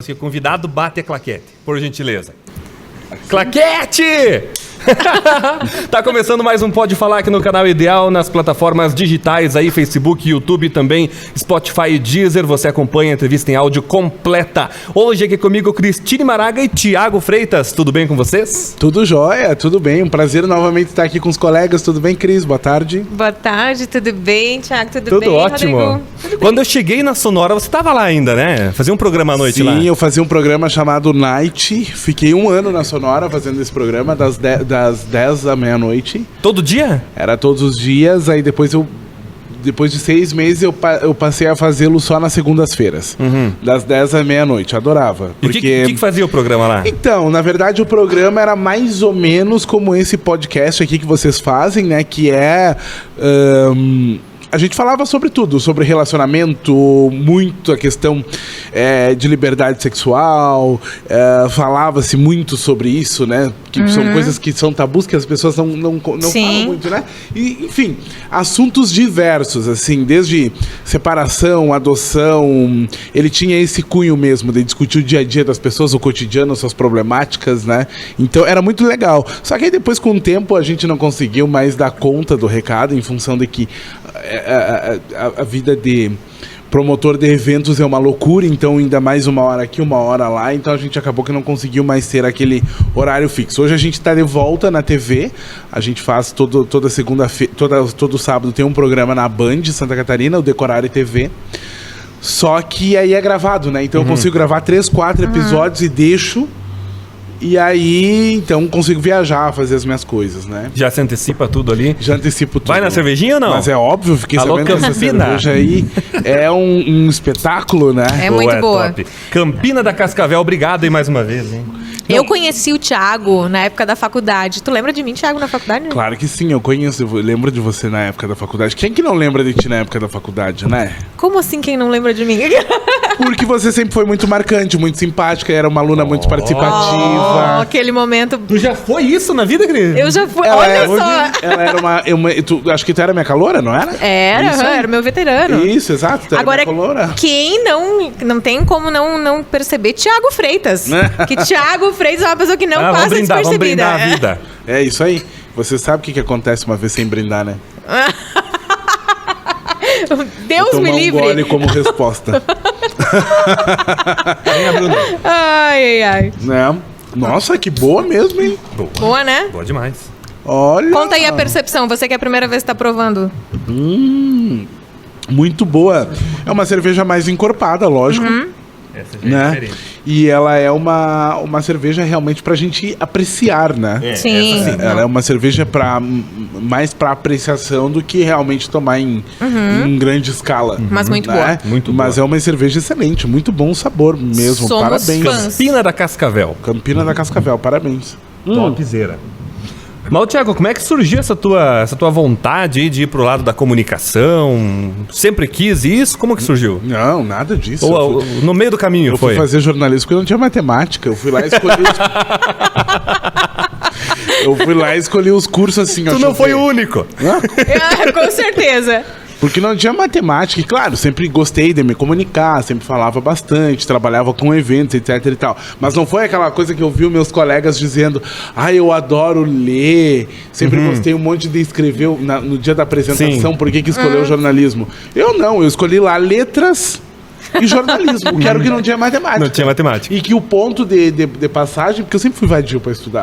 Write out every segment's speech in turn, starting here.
Se o convidado bate a claquete, por gentileza. Claquete! Tá começando mais um Pode Falar aqui no canal Ideal, nas plataformas digitais aí, Facebook, YouTube também, Spotify e Deezer. Você acompanha a entrevista em áudio completa. Hoje aqui comigo Cristine Maraga e Thiago Freitas. Tudo bem com vocês? Tudo jóia, tudo bem. Um prazer novamente estar aqui com os colegas. Tudo bem, Cris? Boa tarde. Boa tarde, tudo bem, Thiago? Tudo bem, ótimo. Rodrigo? Tudo bem. Quando eu cheguei na Sonora, você tava lá ainda, né? Fazia um programa à noite lá. Sim, eu fazia um programa chamado Night. Fiquei um ano na Sonora fazendo esse programa, das 10 à meia-noite. Todo dia? Era todos os dias, aí depois de 6 meses eu passei a fazê-lo só nas segundas-feiras. Das 10 à meia-noite, adorava. E o que fazia o programa lá? Então, na verdade o programa era mais ou menos como esse podcast aqui que vocês fazem, né? Que é... a gente falava sobre tudo, sobre relacionamento, muito a questão de liberdade sexual, falava-se muito sobre isso, né? Que são coisas que são tabus que as pessoas não falam muito, né? E, enfim, assuntos diversos, assim, desde separação, adoção, ele tinha esse cunho mesmo de discutir o dia a dia das pessoas, o cotidiano, suas problemáticas, né? Então era muito legal. Só que aí depois, com o tempo, a gente não conseguiu mais dar conta do recado, em função de que a vida de promotor de eventos é uma loucura, então ainda mais uma hora aqui, uma hora lá, então a gente acabou que não conseguiu mais ter aquele horário fixo. Hoje a gente está de volta na TV, a gente faz toda segunda-feira, todo sábado tem um programa na Band Santa Catarina, o Decorare TV, só que aí é gravado, né? Então eu consigo gravar 3, 4 episódios e deixo. E aí, então, consigo viajar, fazer as minhas coisas, né? Já se antecipa tudo ali? Já antecipo tudo. Vai na cervejinha ou não? Mas é óbvio, fiquei Alô, sabendo que essa cerveja aí é um espetáculo, né? É muito boa. Top. Campina da Cascavel, obrigado aí mais uma vez, hein? Eu conheci o Thiago na época da faculdade. Tu lembra de mim, Thiago, na faculdade? Claro que sim, eu conheço. Eu lembro de você na época da faculdade. Quem que não lembra de ti na época da faculdade, né? Como assim quem não lembra de mim? Porque você sempre foi muito marcante, muito simpática, era uma aluna muito participativa. Aquele momento... Tu já foi isso na vida, Cris? Eu já fui, Ela só. Ela era acho que tu era minha caloura, não era? Era meu veterano. Isso, exato. Tu Agora, era minha caloura. quem não tem como não perceber Thiago Freitas. Que Thiago Freitas é uma pessoa que não passa despercebida. Vamos brindar a vida. É isso aí. Você sabe o que acontece uma vez sem brindar, né? Deus me livre. Um gole como resposta. Ai. Né? Nossa, que boa mesmo, hein? Boa, né? Boa demais. Olha. Conta aí a percepção, você que é a primeira vez que tá provando. Muito boa. É uma cerveja mais encorpada, lógico. Essa já é né? diferente. E ela é uma cerveja realmente pra gente apreciar, né? Sim. Ela é uma cerveja mais pra apreciação do que realmente tomar em grande escala. Mas muito né? boa. Muito Mas boa. é uma cerveja excelente, muito bom sabor mesmo. Somos Parabéns. fãs. Campina da Cascavel. Campina da Cascavel, parabéns. Topzera. Mas, Thiago, como é que surgiu essa tua vontade de ir pro lado da comunicação? Sempre quis isso? Como que surgiu? Não, nada disso. Ou no meio do caminho Eu foi? fui fazer jornalismo porque eu não tinha matemática. Eu fui lá e escolhi escolhi os cursos assim. Tu não foi o único. Com certeza. Porque não tinha matemática. E claro, sempre gostei de me comunicar, sempre falava bastante, trabalhava com eventos, etc e tal. Mas não foi aquela coisa que eu vi meus colegas dizendo: eu adoro ler, sempre gostei um monte de escrever no dia da apresentação, por que escolheu jornalismo? Eu escolhi lá letras e jornalismo, que era o que não tinha matemática. Não tinha matemática. E que o ponto de passagem, porque eu sempre fui vadio para estudar.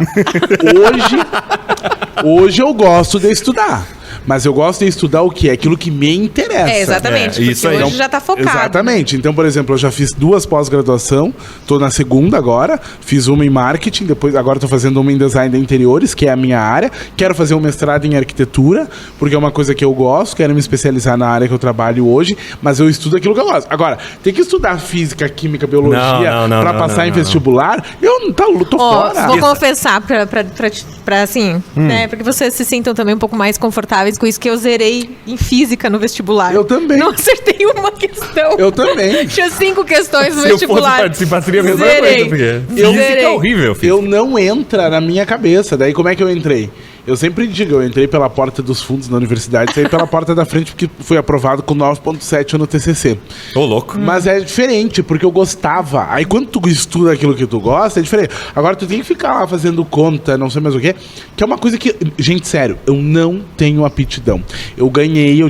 Hoje eu gosto de estudar. Mas eu gosto de estudar o que? Aquilo que me interessa. Exatamente. Porque isso aí. hoje já tá focado. Exatamente. Então, por exemplo, eu já fiz 2 pós-graduação, tô na segunda agora, fiz uma em marketing, agora tô fazendo uma em design de interiores, que é a minha área. Quero fazer um mestrado em arquitetura, porque é uma coisa que eu gosto, quero me especializar na área que eu trabalho hoje, mas eu estudo aquilo que eu gosto. Agora, tem que estudar física, química, biologia pra passar em vestibular, eu tô fora. Vou confessar pra assim, né, pra que vocês se sintam também um pouco mais confortáveis com isso, que eu zerei em física no vestibular. Eu também. Não acertei uma questão. Eu também. Tinha 5 questões no Se vestibular. eu fosse participar, seria a mesma Zerei. coisa. Porque Eu física é horrível, filho. Eu não entra na minha cabeça. Daí como é que eu entrei? Eu sempre digo, eu entrei pela porta dos fundos na universidade, saí pela porta da frente porque fui aprovado com 9.7 no TCC. Ô, louco. Mas é diferente, porque eu gostava. Aí quando tu estuda aquilo que tu gosta, é diferente. Agora tu tem que ficar lá fazendo conta, não sei mais o quê, que é uma coisa que... Gente, sério, eu não tenho aptidão. Eu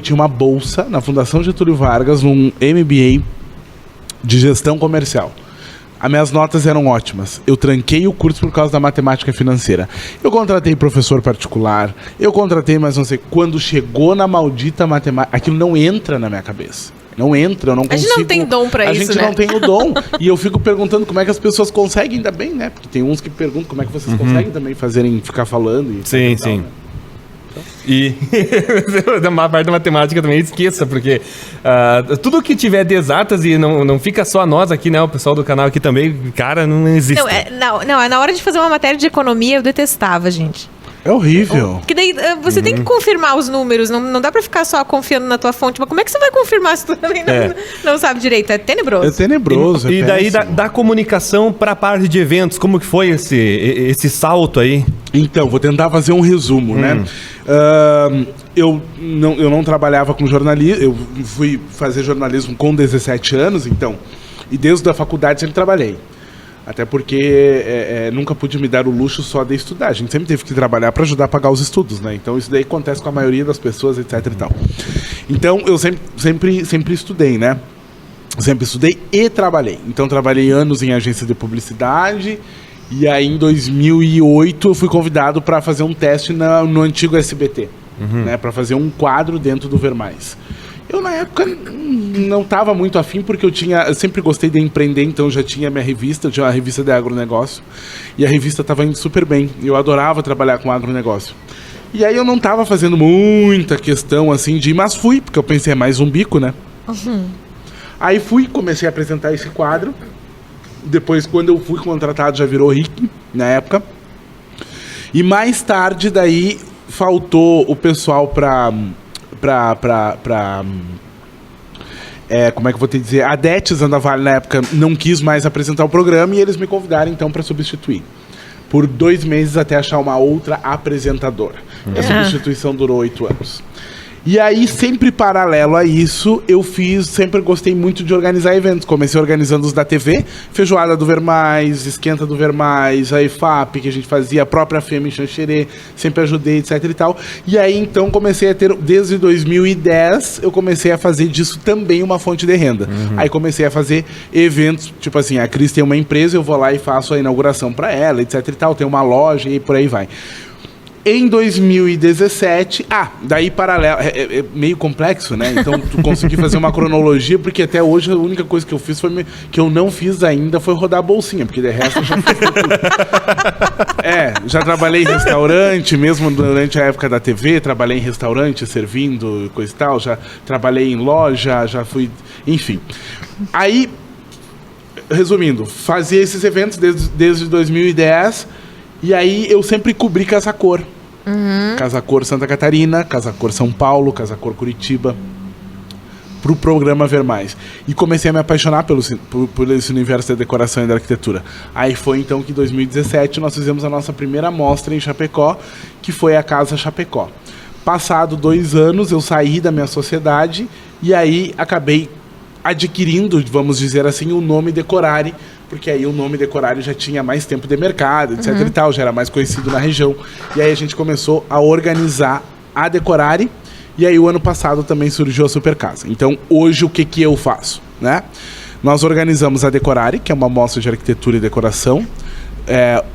tinha uma bolsa na Fundação Getúlio Vargas, num MBA de gestão comercial. As minhas notas eram ótimas. Eu tranquei o curso por causa da matemática financeira. Eu contratei professor particular. Eu contratei, mas não sei. Quando chegou na maldita matemática, aquilo não entra na minha cabeça. Não entra, eu não consigo. A gente não tem dom pra isso, A gente né? não tem o dom. E eu fico perguntando como é que as pessoas conseguem, ainda bem, né? Porque tem uns que perguntam como é que vocês conseguem também ficar falando. E Sim, tal, sim. né? E da parte da matemática também esqueça, porque tudo que tiver de exatas e não fica só nós aqui, né? O pessoal do canal aqui também, cara, não existe. Não, na hora de fazer uma matéria de economia eu detestava, gente. É horrível. Porque daí você tem que confirmar os números, não dá pra ficar só confiando na tua fonte. Mas como é que você vai confirmar se tu também não sabe direito? É tenebroso. É tenebroso. E daí péssimo. da comunicação para a parte de eventos, como que foi esse salto aí? Então, vou tentar fazer um resumo, né? Eu não trabalhava com jornalismo, eu fui fazer jornalismo com 17 anos, então, e desde a faculdade sempre trabalhei. Até porque nunca pude me dar o luxo só de estudar. A gente sempre teve que trabalhar para ajudar a pagar os estudos, né? Então isso daí acontece com a maioria das pessoas, etc e tal. Então eu sempre estudei, né? Sempre estudei e trabalhei. Então trabalhei anos em agência de publicidade. E aí em 2008 eu fui convidado para fazer um teste no antigo SBT, né? Para fazer um quadro dentro do Ver Mais. Eu, na época, não estava muito afim, porque eu sempre gostei de empreender, então eu já tinha minha revista, eu tinha uma revista de agronegócio, e a revista estava indo super bem, eu adorava trabalhar com agronegócio. E aí eu não estava fazendo muita questão, assim, mas fui, porque eu pensei, é mais um bico, né? Aí comecei a apresentar esse quadro, depois, quando eu fui contratado, já virou RIC, na época, e mais tarde, daí, faltou o pessoal como é que eu vou te dizer? A Detes Andavalho, na época, não quis mais apresentar o programa e eles me convidaram, então, para substituir. Por 2 meses até achar uma outra apresentadora. A substituição durou 8 anos. E aí, sempre paralelo a isso, sempre gostei muito de organizar eventos. Comecei organizando os da TV, Feijoada do Ver Mais, Esquenta do Ver Mais, a EFAP, que a gente fazia, a própria Fêmea em Xanxerê, sempre ajudei, etc e tal. E aí, então, comecei a ter, desde 2010, eu comecei a fazer disso também uma fonte de renda. Aí comecei a fazer eventos, tipo assim, a Cris tem uma empresa, eu vou lá e faço a inauguração para ela, etc e tal, tem uma loja e por aí vai. Em 2017, daí paralelo, é meio complexo, né? Então, tu consegui fazer uma cronologia, porque até hoje a única coisa que eu fiz que eu não fiz ainda foi rodar a bolsinha, porque de resto eu já fiz tudo. Já trabalhei em restaurante, mesmo durante a época da TV, trabalhei em restaurante, servindo, coisa e tal, já trabalhei em loja, já fui, enfim. Aí, resumindo, fazia esses eventos desde 2010, e aí eu sempre cobri Casa Cor. Casa Cor Santa Catarina, Casa Cor São Paulo, Casa Cor Curitiba, pro programa Ver Mais. E comecei a me apaixonar por esse universo da decoração e da arquitetura. Aí foi então que em 2017 nós fizemos a nossa primeira mostra em Chapecó, que foi a Casa Chapecó. Passado 2 anos eu saí da minha sociedade e aí acabei adquirindo, vamos dizer assim, o nome Decorare, porque aí o nome Decorare já tinha mais tempo de mercado, etc e tal, já era mais conhecido na região. E aí a gente começou a organizar a Decorare, e aí o ano passado também surgiu a Super Casa. Então hoje o que eu faço, né? Nós organizamos a Decorare, que é uma mostra de arquitetura e decoração.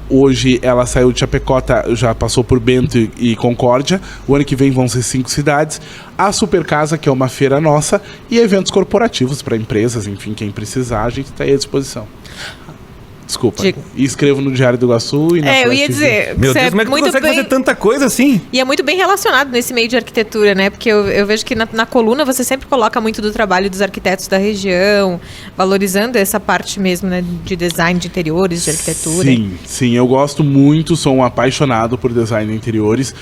Hoje ela saiu de Chapecó, já passou por Bento e Concórdia. O ano que vem vão ser 5 cidades. A Super Casa, que é uma feira nossa, e eventos corporativos para empresas, enfim, quem precisar, a gente está aí à disposição. Desculpa. E escrevo no Diário do Iguaçu e na eu ia dizer. Meu Deus, como é que tu consegue fazer tanta coisa assim? E é muito bem relacionado nesse meio de arquitetura, né? Porque eu vejo que na coluna você sempre coloca muito do trabalho dos arquitetos da região, valorizando essa parte mesmo, né? De design de interiores, de arquitetura. Sim, eu gosto muito, sou um apaixonado por design de interiores.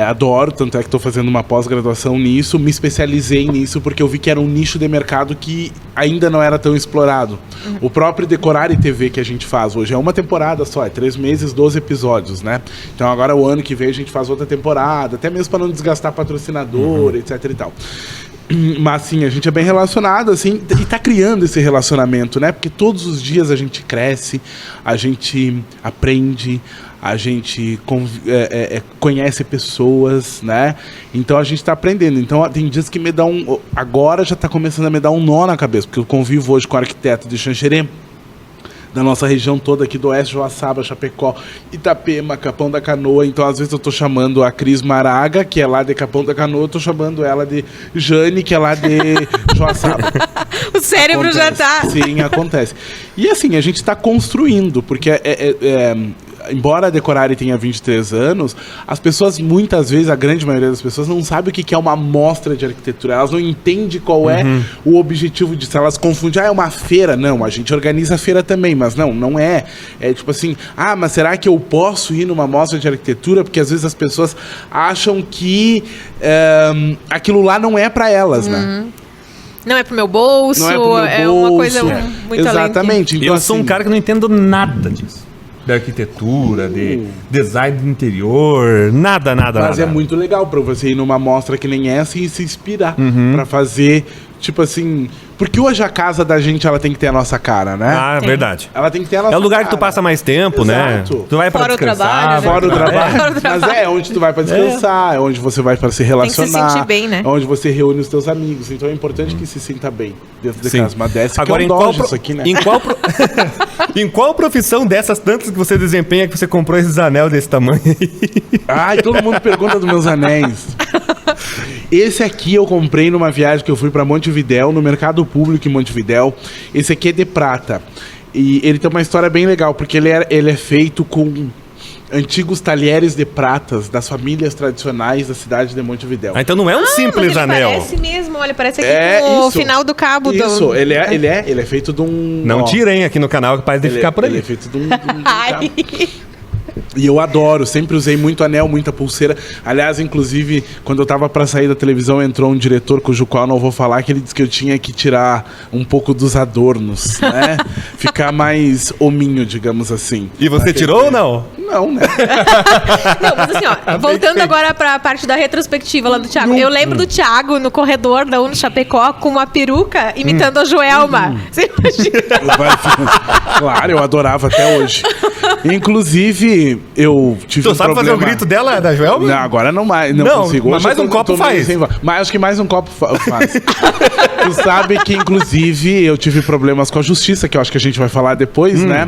Adoro, tanto é que estou fazendo uma pós-graduação nisso, me especializei nisso porque eu vi que era um nicho de mercado que ainda não era tão explorado. O próprio Decorare TV que a gente faz hoje é uma temporada só, é 3 meses, 12 episódios, né? Então agora o ano que vem a gente faz outra temporada, até mesmo para não desgastar patrocinador, etc e tal. Mas sim, a gente é bem relacionado, assim, e tá criando esse relacionamento, né? Porque todos os dias a gente cresce, a gente aprende, a gente conhece pessoas, né? Então a gente tá aprendendo. Então tem dias que me dá agora já tá começando a me dar um nó na cabeça, porque eu convivo hoje com o arquiteto de Xanxerê, da nossa região toda aqui do Oeste, Joaçaba, Chapecó, Itapema, Capão da Canoa. Então, às vezes, eu tô chamando a Cris Maraga, que é lá de Capão da Canoa, eu tô chamando ela de Jane, que é lá de Joaçaba. O cérebro já tá... Sim, acontece. E assim, a gente tá construindo, porque embora a Decorare tenha 23 anos, as pessoas, muitas vezes, a grande maioria das pessoas, não sabe o que é uma mostra de arquitetura. Elas não entendem qual é o objetivo disso. Elas confundem, é uma feira. Não, a gente organiza a feira também, mas não é. É tipo assim, mas será que eu posso ir numa mostra de arquitetura? Porque às vezes as pessoas acham que aquilo lá não é para elas, né? Não é pro meu bolso, uma coisa muito Exatamente. além. Então, Eu sou um cara que não entendo nada disso. De arquitetura, de design do interior, nada. Mas é muito legal pra você ir numa mostra que nem essa e se inspirar pra fazer, tipo assim... Porque hoje a casa da gente, ela tem que ter a nossa cara, né? Ah, verdade. Ela tem que ter a nossa cara. É o lugar que tu passa mais tempo, Exato. né? Tu vai pra Fora o descansar. trabalho, né? Fora o trabalho. Fora o trabalho. Mas é onde tu vai pra descansar, é onde você vai pra se relacionar. Tem que se sentir bem, né? É onde você reúne os teus amigos. Então é importante que se sinta bem dentro de Sim. casa. Mas desce Agora, que é um dojo isso aqui, né? Em qual profissão dessas tantas que você desempenha que você comprou esses anel desse tamanho aí? Ai, todo mundo pergunta dos meus anéis. Esse aqui eu comprei numa viagem que eu fui pra Montevidéu, no mercado público em Montevidéu. Esse aqui é de prata. E ele tem uma história bem legal, porque ele é feito com antigos talheres de pratas das famílias tradicionais da cidade de Montevidéu. Então não é um simples mas ele anel. Parece mesmo, olha, parece aqui com o final do cabo. Isso, ele é feito de um... Não tirem aqui no canal que parece de ficar por Ele aí. é feito de um Ai. E eu adoro, sempre usei muito anel, muita pulseira. Aliás, inclusive, quando eu tava pra sair da televisão, entrou um diretor cujo qual eu não vou falar, que ele disse que eu tinha que tirar um pouco dos adornos, né? Ficar mais hominho, digamos assim. E você tirou ou não? Não, né? Não, mas assim, ó, voltando agora pra parte da retrospectiva lá do Thiago. Eu lembro do Thiago no corredor da Uno Chapecó com uma peruca imitando a Joelma. Você imagina? Claro, eu adorava até hoje. Inclusive, eu tive Tu sabe fazer o grito dela, da Joelma? Não, agora não mais, não consigo. Mas Hoje mais um copo faz. Mas acho que mais um copo faz. Tu sabe que, inclusive, eu tive problemas com a justiça, que eu acho que a gente vai falar depois, né?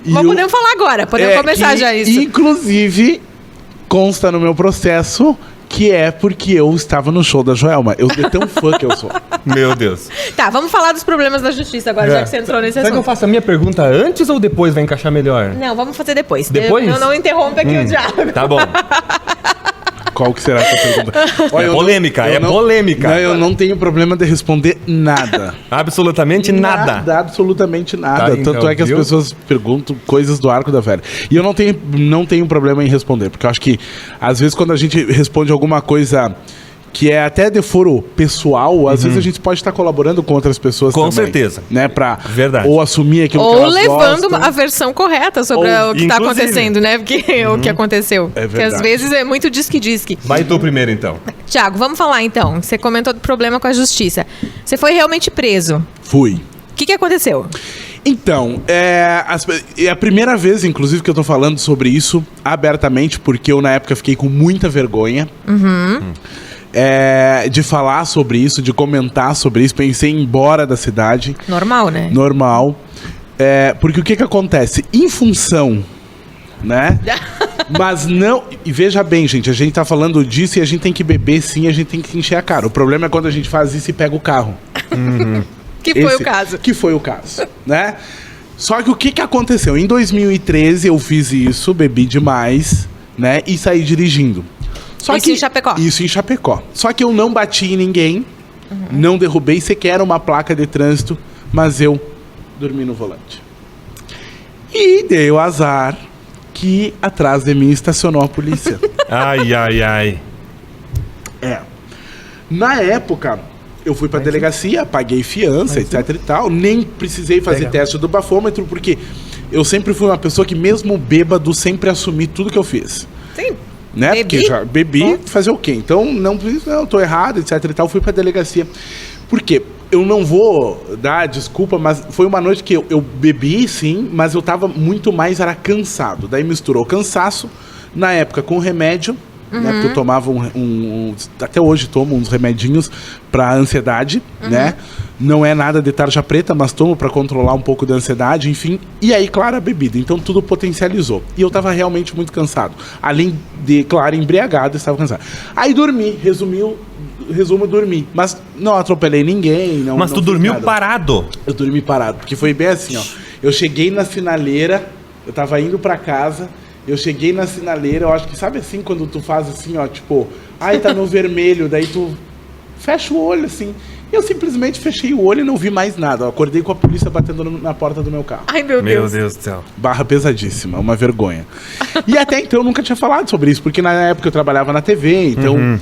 E Mas podemos falar agora, podemos começar já isso. Inclusive, consta no meu processo que é porque eu estava no show da Joelma. Eu de tão fã que eu sou. Meu Deus. Tá, vamos falar dos problemas da justiça agora, já que você entrou nesse Será que eu assunto. faço a minha pergunta antes ou depois vai encaixar melhor? Não, vamos fazer depois. Depois? Eu não interrompo aqui o Thiago. Tá bom. Qual que será a tua pergunta? Olha, polêmica, polêmica. Não, eu não tenho problema de responder nada. Absolutamente nada. Absolutamente nada. Tá, então, Tanto é que as viu? pessoas perguntam coisas do Arco da Velha. E eu não tenho problema em responder, porque eu acho que, às vezes, quando a gente responde alguma coisa que é até de foro pessoal, às vezes a gente pode estar colaborando com outras pessoas Com também. certeza. Né, pra Verdade. ou assumir aquilo que Ou elas levando gostam. a versão correta sobre Ou, o que tá inclusive. acontecendo, né? Porque o que aconteceu. É Porque às verdade. vezes é muito disque-disque. Vai tu primeiro, então. Thiago, vamos falar então. Você comentou do problema com a justiça. Você foi realmente preso. Fui. O que aconteceu? Então, é a primeira vez, inclusive, que eu tô falando sobre isso abertamente, porque eu, na época, fiquei com muita vergonha de falar sobre isso, de comentar sobre isso. Pensei em ir embora da cidade. Normal, né? Normal. Porque o que acontece? Em função, né? Mas não... E veja bem, gente, a gente tá falando disso e a gente tem que beber sim, a gente tem que encher a cara. O problema é quando a gente faz isso e pega o carro. Que foi o caso. Que foi o caso, né? Só que o que aconteceu? Em 2013 eu fiz isso, bebi demais, né? E saí dirigindo. Isso em Chapecó? Isso em Chapecó. Só que eu não bati em ninguém, não derrubei sequer uma placa de trânsito, mas eu dormi no volante. E dei o azar que atrás de mim estacionou a polícia. Ai. É. Na época, eu fui pra delegacia, paguei fiança, etc e tal. Nem precisei fazer teste do bafômetro, porque eu sempre fui uma pessoa que, mesmo bêbado, sempre assumi tudo que eu fiz. Sim. Né? Bebi? Porque já bebi, fazer o quê? Então, não, tô errado, etc e tal. Fui pra delegacia. Por quê? Eu não vou dar desculpa, mas foi uma noite que eu bebi, sim, mas eu tava muito mais, era cansado. Daí misturou cansaço, na época, com remédio, né? Porque eu tomava até hoje tomo uns remedinhos pra ansiedade, né? Não é nada de tarja preta, mas tomo pra controlar um pouco da ansiedade, enfim. E aí, claro, a bebida. Então, tudo potencializou. E eu tava realmente muito cansado. Além de, claro, embriagado, eu estava cansado. Aí dormi, resumo, dormi. Mas não atropelei ninguém. Mas tu dormiu parado? Eu dormi parado, porque foi bem assim, ó. Eu cheguei na sinaleira, eu tava indo pra casa, eu cheguei na sinaleira, eu acho que, sabe assim, quando tu faz assim, ó, tipo, ai, tá no vermelho, daí tu fecha o olho, assim. Eu simplesmente fechei o olho e não vi mais nada. Eu acordei com a polícia batendo na porta do meu carro. Ai, meu Meu Deus do céu. Barra pesadíssima, uma vergonha. E até então eu nunca tinha falado sobre isso, porque na época eu trabalhava na TV, então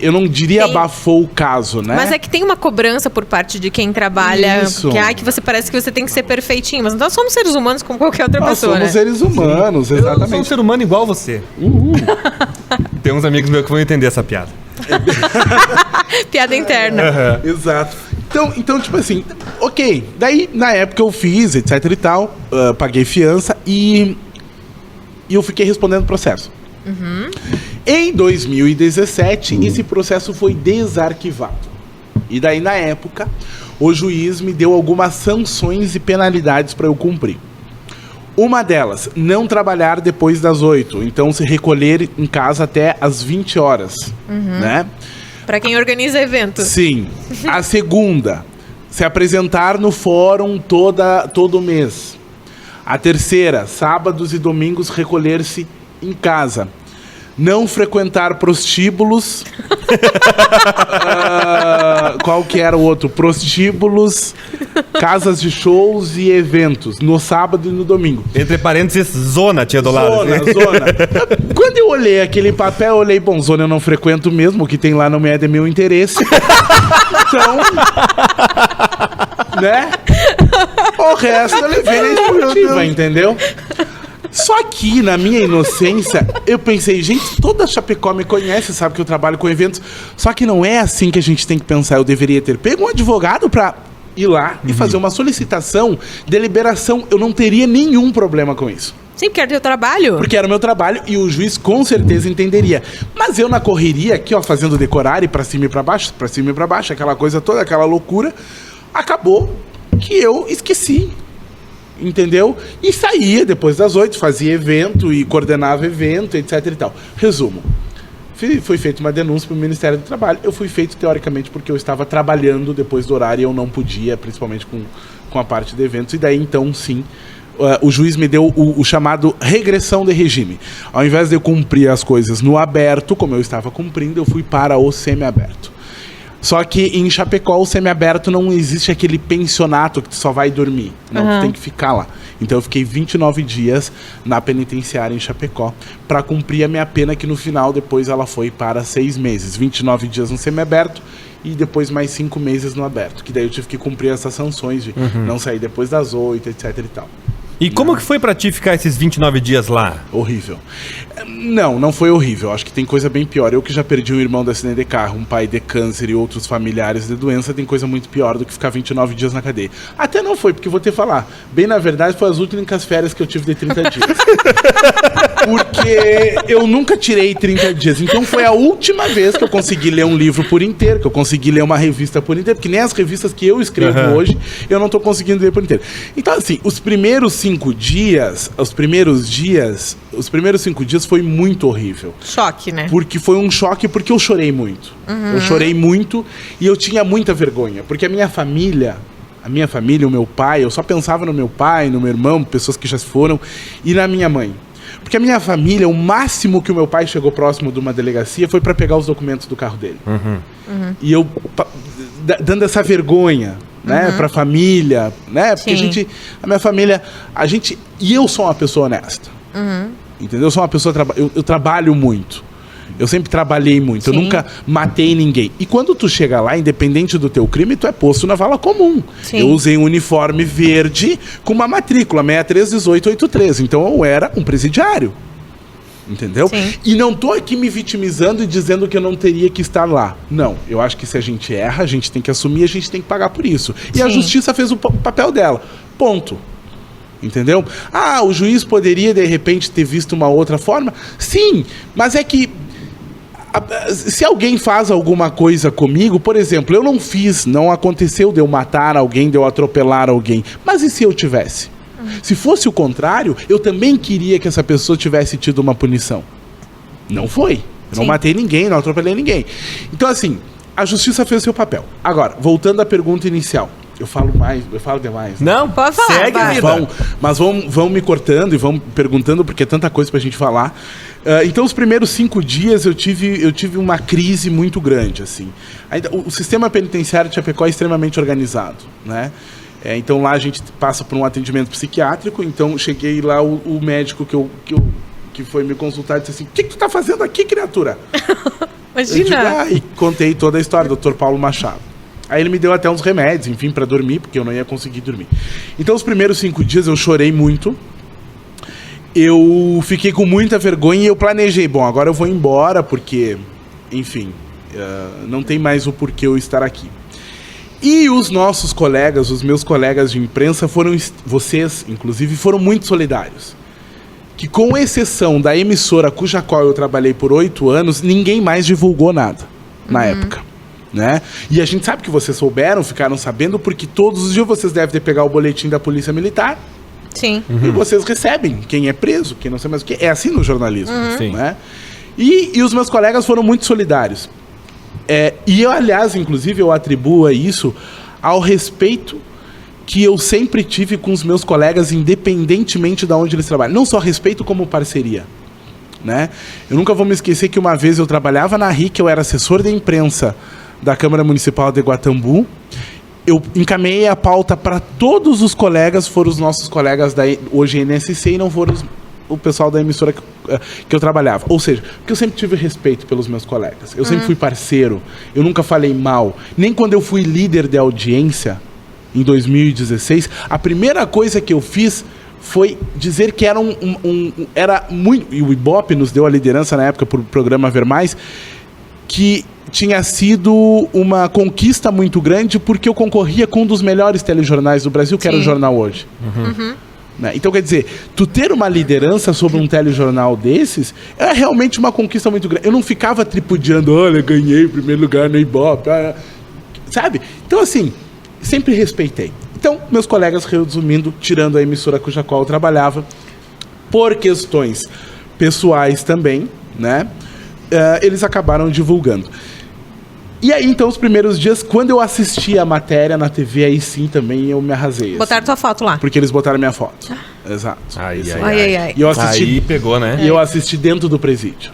eu não diria abafou o caso, né? Mas é que tem uma cobrança por parte de quem trabalha, Isso. que você parece que você tem que ser perfeitinho, mas nós somos seres humanos como qualquer outra Nós pessoa, somos né? seres humanos, Eu sou um exatamente. ser humano igual você. Tem uns amigos meus que vão entender essa piada. Piada interna. Exato. Então, tipo assim, ok. Daí, na época eu fiz, etc e tal, paguei fiança e eu fiquei respondendo o processo. Em 2017, esse processo foi desarquivado. E daí, na época, o juiz me deu algumas sanções e penalidades para eu cumprir. Uma delas, não trabalhar depois das 8. Então, se recolher em casa até as 20 horas, né? Pra quem organiza eventos. Sim. A segunda, se apresentar no fórum todo mês. A terceira, sábados e domingos recolher-se em casa. Não frequentar prostíbulos. Qual que era o outro? Prostíbulos, casas de shows e eventos, no sábado e no domingo. Entre parênteses, zona tinha do lado. Zona. Quando eu olhei aquele papel, eu olhei, bom, zona eu não frequento mesmo, o que tem lá não é de meu interesse. Então, né? O resto eu levei na esportiva, entendeu? Só que, na minha inocência, eu pensei, gente, toda Chapecó me conhece, sabe que eu trabalho com eventos. Só que não é assim que a gente tem que pensar. Eu deveria ter pego um advogado pra ir lá e fazer uma solicitação de liberação. Eu não teria nenhum problema com isso. Sim, porque era teu trabalho. Porque era o meu trabalho e o juiz com certeza entenderia. Mas eu na correria aqui, ó, fazendo decorar e pra cima e pra baixo, aquela coisa toda, aquela loucura, acabou que eu esqueci. Entendeu? E saía depois das 8, fazia evento e coordenava evento, etc e tal. Resumo. Foi feita uma denúncia para o Ministério do Trabalho. Eu fui feito, teoricamente, porque eu estava trabalhando depois do horário e eu não podia, principalmente com a parte de eventos. E daí, então, sim, o juiz me deu o chamado regressão de regime. Ao invés de eu cumprir as coisas no aberto, como eu estava cumprindo, eu fui para o semiaberto. Só que em Chapecó, o semiaberto, não existe aquele pensionato que tu só vai dormir. Não, tu tem que ficar lá. Então eu fiquei 29 dias na penitenciária em Chapecó para cumprir a minha pena, que no final, depois ela foi para 6 meses. 29 dias no semiaberto e depois mais 5 meses no aberto. Que daí eu tive que cumprir essas sanções de não sair depois das 8, etc e tal. E como que foi pra ti ficar esses 29 dias lá? Horrível. Não foi horrível. Acho que tem coisa bem pior. Eu que já perdi um irmão de acidente de carro, um pai de câncer e outros familiares de doença, tem coisa muito pior do que ficar 29 dias na cadeia. Até não foi, porque vou te falar. Bem, na verdade, foi as últimas férias que eu tive de 30 dias. Porque eu nunca tirei 30 dias. Então foi a última vez que eu consegui ler um livro por inteiro, que eu consegui ler uma revista por inteiro, porque nem as revistas que eu escrevo hoje, eu não tô conseguindo ler por inteiro. Então, assim, os primeiros 5 dias foi muito horrível. Choque, né? Porque foi um choque, porque eu chorei muito. Eu chorei muito e eu tinha muita vergonha. Porque a minha família, o meu pai, eu só pensava no meu pai, no meu irmão, pessoas que já se foram, e na minha mãe. Porque a minha família, o máximo que o meu pai chegou próximo de uma delegacia foi para pegar os documentos do carro dele. E eu, dando essa vergonha, né, pra família, né, porque Sim. a minha família, e eu sou uma pessoa honesta. Entendeu? Eu sou uma pessoa... Eu trabalho muito. Eu sempre trabalhei muito. Sim. Eu nunca matei ninguém. E quando tu chega lá, independente do teu crime, tu é posto na vala comum. Sim. Eu usei um uniforme verde com uma matrícula 631883. Então eu era um presidiário. Entendeu? Sim. E não tô aqui me vitimizando e dizendo que eu não teria que estar lá. Não. Eu acho que se a gente erra, a gente tem que assumir, a gente tem que pagar por isso. E a Sim. justiça fez o papel dela. Ponto. Entendeu? Ah, o juiz poderia, de repente, ter visto uma outra forma? Sim, mas é que se alguém faz alguma coisa comigo, por exemplo, eu não fiz, não aconteceu de eu matar alguém, de eu atropelar alguém. Mas e se eu tivesse? Se fosse o contrário, eu também queria que essa pessoa tivesse tido uma punição. Não foi. Eu não Sim. matei ninguém, não atropelei ninguém. Então, assim, a justiça fez o seu papel. Agora, voltando à pergunta inicial. Eu falo demais. Né? Não, Pode falar, segue a vai. vida. Mas vão me cortando e vão perguntando, porque é tanta coisa pra gente falar. Então, os primeiros 5 dias eu tive uma crise muito grande, assim. O sistema penitenciário de Chapecó é extremamente organizado, né? Então, lá a gente passa por um atendimento psiquiátrico. Então, cheguei lá, o médico que foi me consultar disse assim: o que tu tá fazendo aqui, criatura? Imagina. E contei toda a história, Dr. Paulo Machado. Aí ele me deu até uns remédios, enfim, pra dormir, porque eu não ia conseguir dormir. Então, os primeiros 5 dias eu chorei muito. Eu fiquei com muita vergonha e eu planejei, bom, agora eu vou embora, porque, enfim, não tem mais o porquê eu estar aqui. E os nossos colegas, os meus colegas de imprensa, vocês, inclusive, foram muito solidários. Que, com exceção da emissora cuja qual eu trabalhei por 8 anos, ninguém mais divulgou nada na época. Né? E a gente sabe que vocês souberam, ficaram sabendo, porque todos os dias vocês devem ter pegado o boletim da Polícia Militar. Sim. E vocês recebem quem é preso, quem não sei mais o que. É assim no jornalismo. Sim. Né? E os meus colegas foram muito solidários. E eu, aliás, inclusive, eu atribuo isso ao respeito que eu sempre tive com os meus colegas, independentemente de onde eles trabalham. Não só respeito, como parceria. Né? Eu nunca vou me esquecer que uma vez eu trabalhava na RIC, eu era assessor de imprensa da Câmara Municipal de Guatambu. Eu encaminhei a pauta para todos os colegas, foram os nossos colegas da hoje NSC e não foram o pessoal da emissora que eu trabalhava. Ou seja, porque eu sempre tive respeito pelos meus colegas. Eu sempre fui parceiro, eu nunca falei mal. Nem quando eu fui líder de audiência, em 2016, a primeira coisa que eu fiz foi dizer que era era muito... E o Ibope nos deu a liderança na época para o programa Ver Mais, que tinha sido uma conquista muito grande porque eu concorria com um dos melhores telejornais do Brasil, que era o Jornal Hoje. Né? Então, quer dizer, tu ter uma liderança sobre um telejornal desses é realmente uma conquista muito grande. Eu não ficava tripudiando, olha, ganhei o primeiro lugar no Ibope, sabe? Então, assim, sempre respeitei. Então, meus colegas, resumindo, tirando a emissora cuja qual eu trabalhava, por questões pessoais também, né? Eles acabaram divulgando. E aí, então, os primeiros dias, quando eu assisti a matéria na TV, aí sim também eu me arrasei. Botaram tua foto lá. Porque eles botaram minha foto. Exato. Ai, Isso ai, aí. Ai. E eu assisti, Aí pegou, né? e eu assisti dentro do presídio.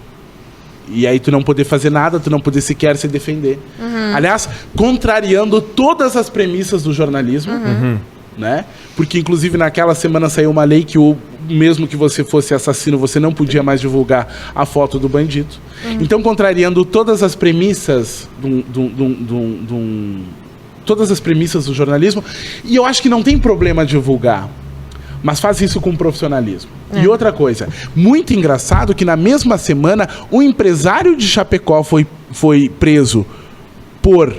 E aí tu não poder fazer nada, tu não poder sequer se defender. Aliás, contrariando todas as premissas do jornalismo, né? Porque, inclusive, naquela semana saiu uma lei que mesmo que você fosse assassino, você não podia mais divulgar a foto do bandido. Então, contrariando todas as premissas todas as premissas do jornalismo, e eu acho que não tem problema divulgar, mas faz isso com profissionalismo. E outra coisa, muito engraçado que na mesma semana um empresário de Chapecó foi preso por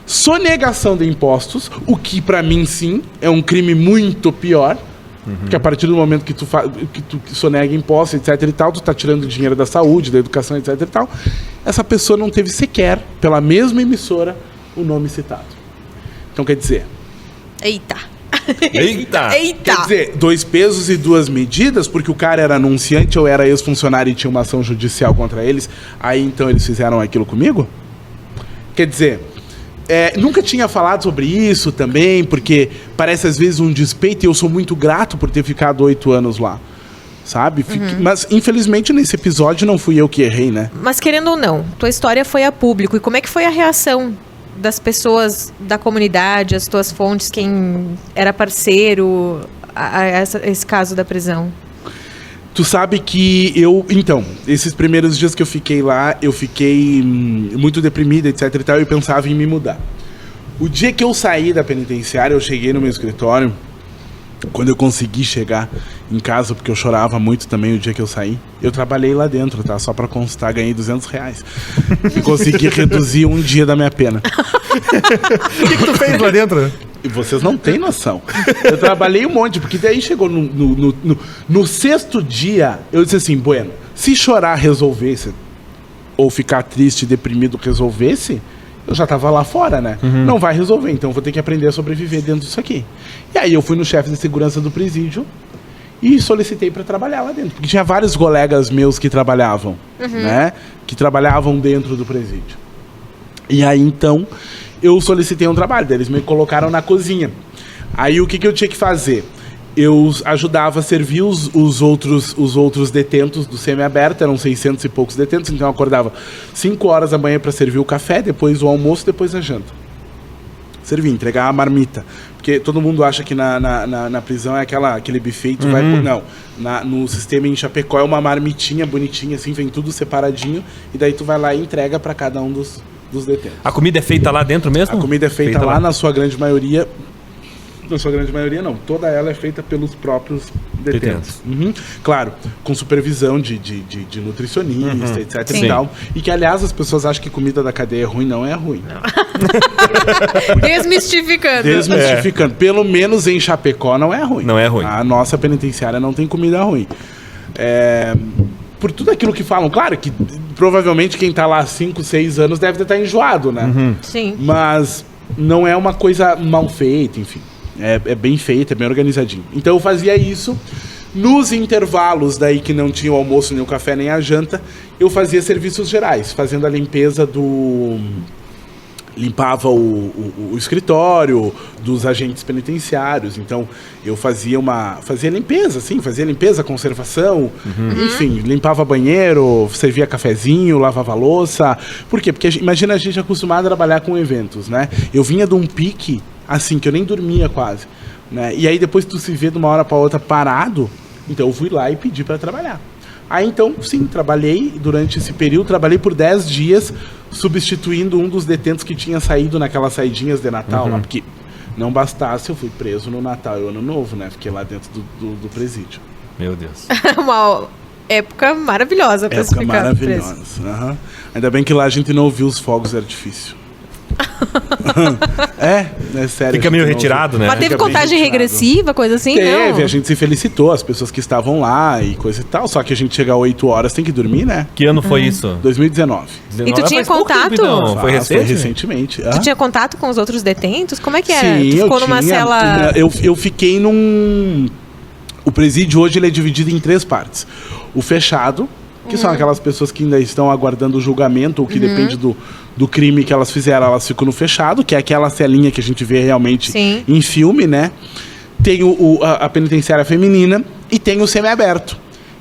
sonegação de impostos, o que pra mim sim é um crime muito pior, porque a partir do momento que tu sonega impostos, etc e tal, tu tá tirando dinheiro da saúde, da educação, etc e tal, essa pessoa não teve sequer, pela mesma emissora, o nome citado. Então, quer dizer... Eita. Eita! Quer dizer, 2 pesos e 2 medidas, porque o cara era anunciante ou era ex-funcionário e tinha uma ação judicial contra eles, aí então eles fizeram aquilo comigo? Quer dizer, nunca tinha falado sobre isso também, porque parece às vezes um despeito, e eu sou muito grato por ter ficado 8 anos lá, sabe? Mas infelizmente nesse episódio não fui eu que errei, né? Mas querendo ou não, tua história foi a público. E como é que foi a reação das pessoas da comunidade, as tuas fontes, quem era parceiro a esse caso da prisão? Tu sabe que então, esses primeiros dias que eu fiquei lá, eu fiquei muito deprimida, etc e tal, e eu pensava em me mudar. O dia que eu saí da penitenciária, eu cheguei no meu escritório, quando eu consegui chegar em casa, porque eu chorava muito também o dia que eu saí, eu trabalhei lá dentro, tá? Só pra constar, ganhei R$200. E consegui reduzir um dia da minha pena. O que tu fez lá dentro? E vocês não têm noção. Eu trabalhei um monte, porque daí chegou no sexto dia, eu disse assim, bueno, se chorar resolvesse, ou ficar triste, deprimido resolvesse, eu já tava lá fora, né? Não vai resolver, então eu vou ter que aprender a sobreviver dentro disso aqui. E aí eu fui no chefe de segurança do presídio e solicitei para trabalhar lá dentro. Porque tinha vários colegas meus que trabalhavam, né? Que trabalhavam dentro do presídio. E aí, então, eu solicitei um trabalho. Daí eles me colocaram na cozinha. Aí, o que eu tinha que fazer? Eu ajudava a servir os outros detentos do semiaberto, eram 600 e poucos detentos, então eu acordava 5 horas da manhã para servir o café, depois o almoço, depois a janta. Servir, entregar a marmita. Porque todo mundo acha que na prisão é aquele buffet, tu vai... Não, no sistema em Chapecó é uma marmitinha bonitinha, assim, vem tudo separadinho, e daí tu vai lá e entrega para cada um dos detentos. A comida é feita lá dentro mesmo? A comida é feita lá, na sua grande maioria... Na sua grande maioria, não. Toda ela é feita pelos próprios detentos. Claro, com supervisão de nutricionista, etc e tal. E que, aliás, as pessoas acham que comida da cadeia é ruim. Não é ruim. Não. Desmistificando. Pelo menos em Chapecó não é ruim. Não é ruim. A nossa penitenciária não tem comida ruim. Por tudo aquilo que falam. Claro que provavelmente quem tá lá há 5, 6 anos deve estar enjoado, né? Sim. Mas não é uma coisa mal feita, enfim. É bem feito, é bem organizadinho. Então eu fazia isso. Nos intervalos daí que não tinha o almoço, nem o café, nem a janta, eu fazia serviços gerais, fazendo a limpeza limpava o escritório dos agentes penitenciários. Então eu fazia limpeza, sim, fazia limpeza, conservação, enfim, limpava banheiro, servia cafezinho, lavava louça. Por quê? Porque imagina a gente acostumado a trabalhar com eventos, né? Eu vinha de um pique assim, que eu nem dormia quase, né? E aí depois tu se vê de uma hora para outra parado, então eu fui lá e pedi para trabalhar. Aí então, sim, trabalhei durante esse período, trabalhei por 10 dias, substituindo um dos detentos que tinha saído naquelas saidinhas de Natal lá, porque não bastasse, eu fui preso no Natal e Ano Novo, né? Fiquei lá dentro do presídio. Meu Deus. Uma época maravilhosa pra época ficar maravilhosa. Ainda bem que lá a gente não ouviu os fogos de artifício. É sério. Fica meio retirado, né? Mas teve contagem regressiva, coisa assim? Teve, não. A gente se felicitou, as pessoas que estavam lá e coisa e tal. Só que a gente chega às 8 horas, tem que dormir, né? Que ano foi isso? 2019. E tu tinha contato? Foi recente? Foi recentemente. Tu tinha contato com os outros detentos? Como é que era? Sim, tu ficou numa cela... Eu fiquei num... O presídio hoje ele é dividido em 3 partes. O fechado, que são aquelas pessoas que ainda estão aguardando o julgamento, ou que depende do crime que elas fizeram, elas ficam no fechado, que é aquela celinha que a gente vê realmente em filme, né? Tem a penitenciária feminina e tem o semiaberto,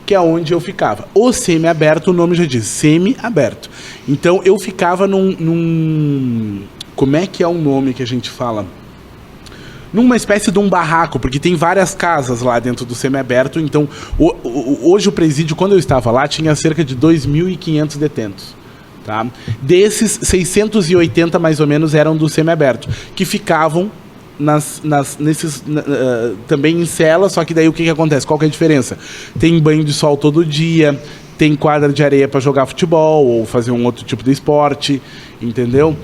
que é onde eu ficava. O semiaberto, o nome já diz, semiaberto. Então eu ficava num... Como é que é o nome que a gente fala? Numa espécie de um barraco, porque tem várias casas lá dentro do semiaberto. Então, hoje o presídio, quando eu estava lá, tinha cerca de 2.500 detentos. Tá? Desses, 680 mais ou menos eram do semiaberto, que ficavam também em cela, só que daí o que acontece? Qual que é a diferença? Tem banho de sol todo dia, tem quadra de areia para jogar futebol ou fazer um outro tipo de esporte, entendeu?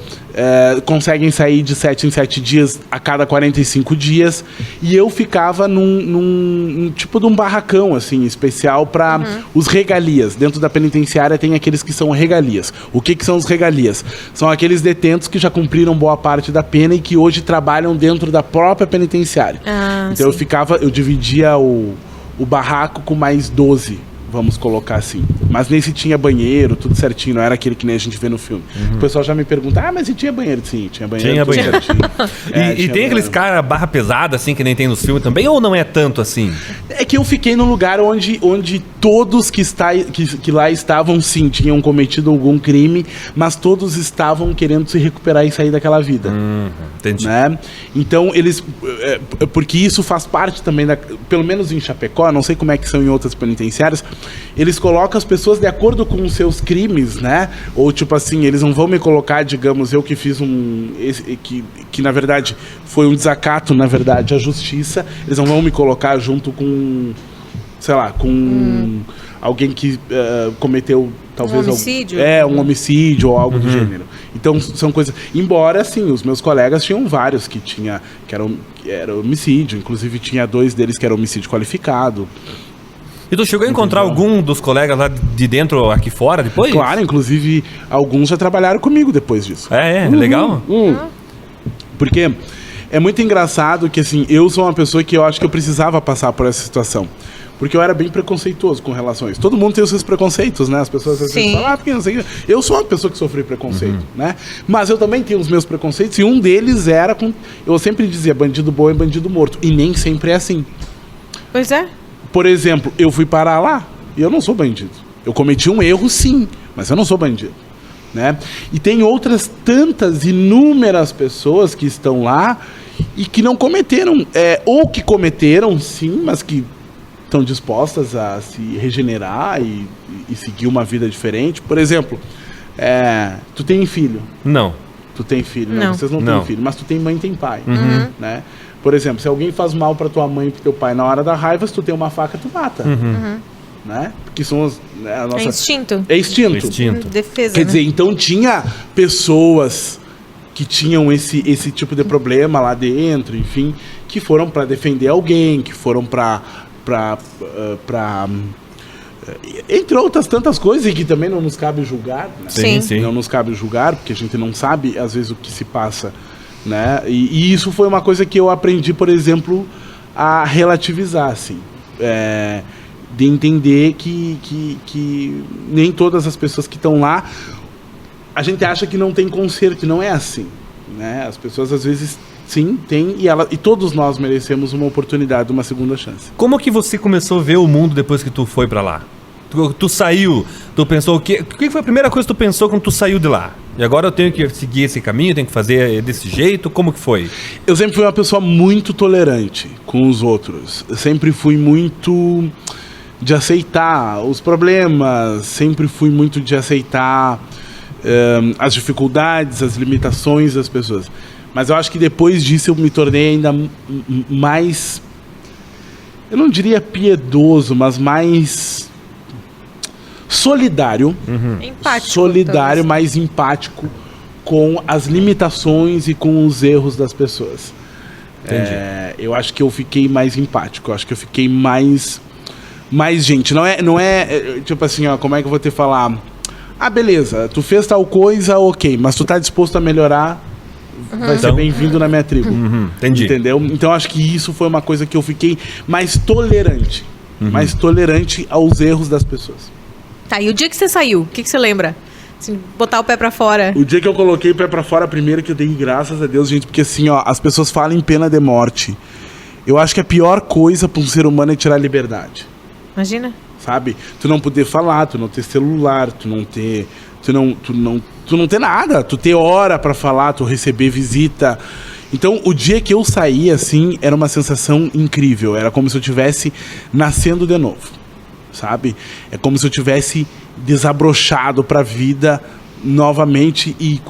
Conseguem sair de 7 em 7 dias a cada 45 dias. E eu ficava num tipo de um barracão, assim, especial para os regalias. Dentro da penitenciária tem aqueles que são regalias. O que são os regalias? São aqueles detentos que já cumpriram boa parte da pena e que hoje trabalham dentro da própria penitenciária. Então eu dividia o barraco com mais 12 vamos colocar assim. Mas nesse tinha banheiro, tudo certinho, não era aquele que nem a gente vê no filme. O pessoal já me pergunta, mas e tinha banheiro? Sim, tinha banheiro. Tinha tudo banheiro. certinho. E tem aqueles caras barra pesada, assim, que nem tem nos filmes também, ou não é tanto assim? É que eu fiquei num lugar onde todos que lá estavam, sim, tinham cometido algum crime, mas todos estavam querendo se recuperar e sair daquela vida. Entendi. Né? Então, eles... porque isso faz parte também, pelo menos em Chapecó, não sei como é que são em outras penitenciárias, eles colocam as pessoas de acordo com os seus crimes, né? Ou tipo assim, eles não vão me colocar, digamos, eu que fiz que na verdade foi um desacato, na verdade, à justiça, eles não vão me colocar junto com, sei lá, com alguém que cometeu talvez um homicídio? um homicídio ou algo do gênero. Então são coisas, embora assim, os meus colegas tinham vários que era homicídio, inclusive tinha 2 deles que era homicídio qualificado. E tu chegou a encontrar algum dos colegas lá de dentro, aqui fora, depois? Claro, inclusive alguns já trabalharam comigo depois disso. Legal? Porque é muito engraçado que assim, eu sou uma pessoa que eu acho que eu precisava passar por essa situação. Porque eu era bem preconceituoso com relação a isso. Todo mundo tem os seus preconceitos, né? As pessoas às vezes falam, porque não sei o que. Eu sou uma pessoa que sofri preconceito, né? Mas eu também tenho os meus preconceitos e um deles era com... Eu sempre dizia, bandido bom é bandido morto. E nem sempre é assim. Pois é. Por exemplo, eu fui parar lá e eu não sou bandido. Eu cometi um erro, sim, mas eu não sou bandido, né? E tem outras tantas, inúmeras pessoas que estão lá e que não cometeram, ou que cometeram, sim, mas que estão dispostas a se regenerar e seguir uma vida diferente. Por exemplo, tu tem filho? Não. Tu tem filho? Não. Vocês não têm filho, mas tu tem mãe e tem pai, né? Por exemplo, se alguém faz mal pra tua mãe e pro teu pai na hora da raiva, se tu tem uma faca, tu mata. Né? Porque são a nossa... É instinto. É instinto. Defesa, Quer dizer, então tinha pessoas que tinham esse tipo de problema lá dentro, enfim, que foram pra defender alguém, que foram pra entre outras tantas coisas, e que também não nos cabe julgar, né? Sim. Não nos cabe julgar, porque a gente não sabe, às vezes, o que se passa, né? E isso foi uma coisa que eu aprendi, por exemplo, a relativizar, assim. De entender que nem todas as pessoas que estão lá, a gente acha que não tem conserto, não é assim, né? As pessoas, às vezes, sim, tem, e todos nós merecemos uma oportunidade, uma segunda chance. Como que você começou a ver o mundo depois que tu foi pra lá? Tu saiu, tu pensou o que foi a primeira coisa que tu pensou quando tu saiu de lá? E agora eu tenho que seguir esse caminho, eu tenho que fazer desse jeito? Como que foi? Eu sempre fui uma pessoa muito tolerante com os outros. Eu sempre fui muito de aceitar os problemas, sempre fui muito de aceitar as dificuldades, as limitações das pessoas. Mas eu acho que depois disso eu me tornei ainda mais, eu não diria piedoso, mas mais solidário. Empático. Solidário, mais empático com as limitações e com os erros das pessoas. Entendi. Eu acho que eu fiquei mais empático, eu acho que eu fiquei mais gente. Não é tipo assim, ó, como é que eu vou te falar? Ah, beleza, tu fez tal coisa, ok, mas tu tá disposto a melhorar, vai ser bem-vindo na minha tribo. Entendi. Entendeu? Então acho que isso foi uma coisa que eu fiquei mais tolerante. Mais tolerante aos erros das pessoas. Tá, e o dia que você saiu, o que você lembra? Assim, botar o pé pra fora. O dia que eu coloquei o pé pra fora, primeiro que eu dei graças a Deus, gente, porque assim, ó, as pessoas falam em pena de morte. Eu acho que a pior coisa pra um ser humano é tirar a liberdade. Imagina. Sabe? Tu não poder falar, tu não ter celular, tu não ter nada, tu ter hora pra falar, tu receber visita. Então, o dia que eu saí, assim, era uma sensação incrível. Era como se eu estivesse nascendo de novo, sabe? É como se eu tivesse desabrochado pra vida novamente e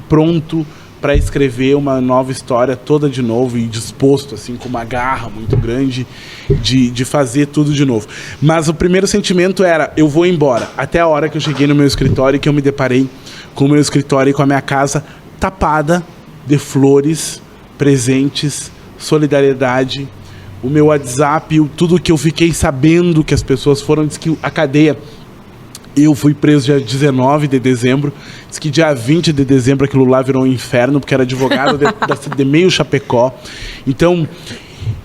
pronto para escrever uma nova história toda de novo e disposto, assim, com uma garra muito grande de fazer tudo de novo. Mas o primeiro sentimento era, eu vou embora. Até a hora que eu cheguei no meu escritório e que eu me deparei com o meu escritório e com a minha casa tapada de flores, presentes, solidariedade, o meu WhatsApp, tudo que eu fiquei sabendo que as pessoas foram, diz que a cadeia... Eu fui preso dia 19 de dezembro. Diz que dia 20 de dezembro aquilo lá virou um inferno, porque era advogado de meio Chapecó. Então,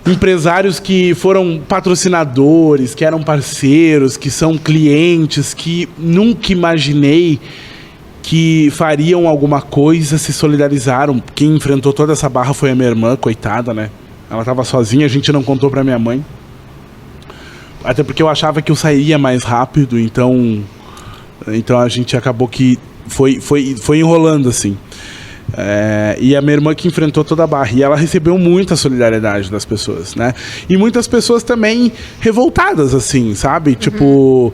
empresários que foram patrocinadores, que eram parceiros, que são clientes, que nunca imaginei que fariam alguma coisa, se solidarizaram. Quem enfrentou toda essa barra foi a minha irmã, coitada, né? Ela estava sozinha, a gente não contou pra minha mãe. Até porque eu achava que eu sairia mais rápido, então a gente acabou que foi enrolando, assim. E a minha irmã que enfrentou toda a barra. E ela recebeu muita solidariedade das pessoas, né? E muitas pessoas também revoltadas, assim, sabe? Tipo,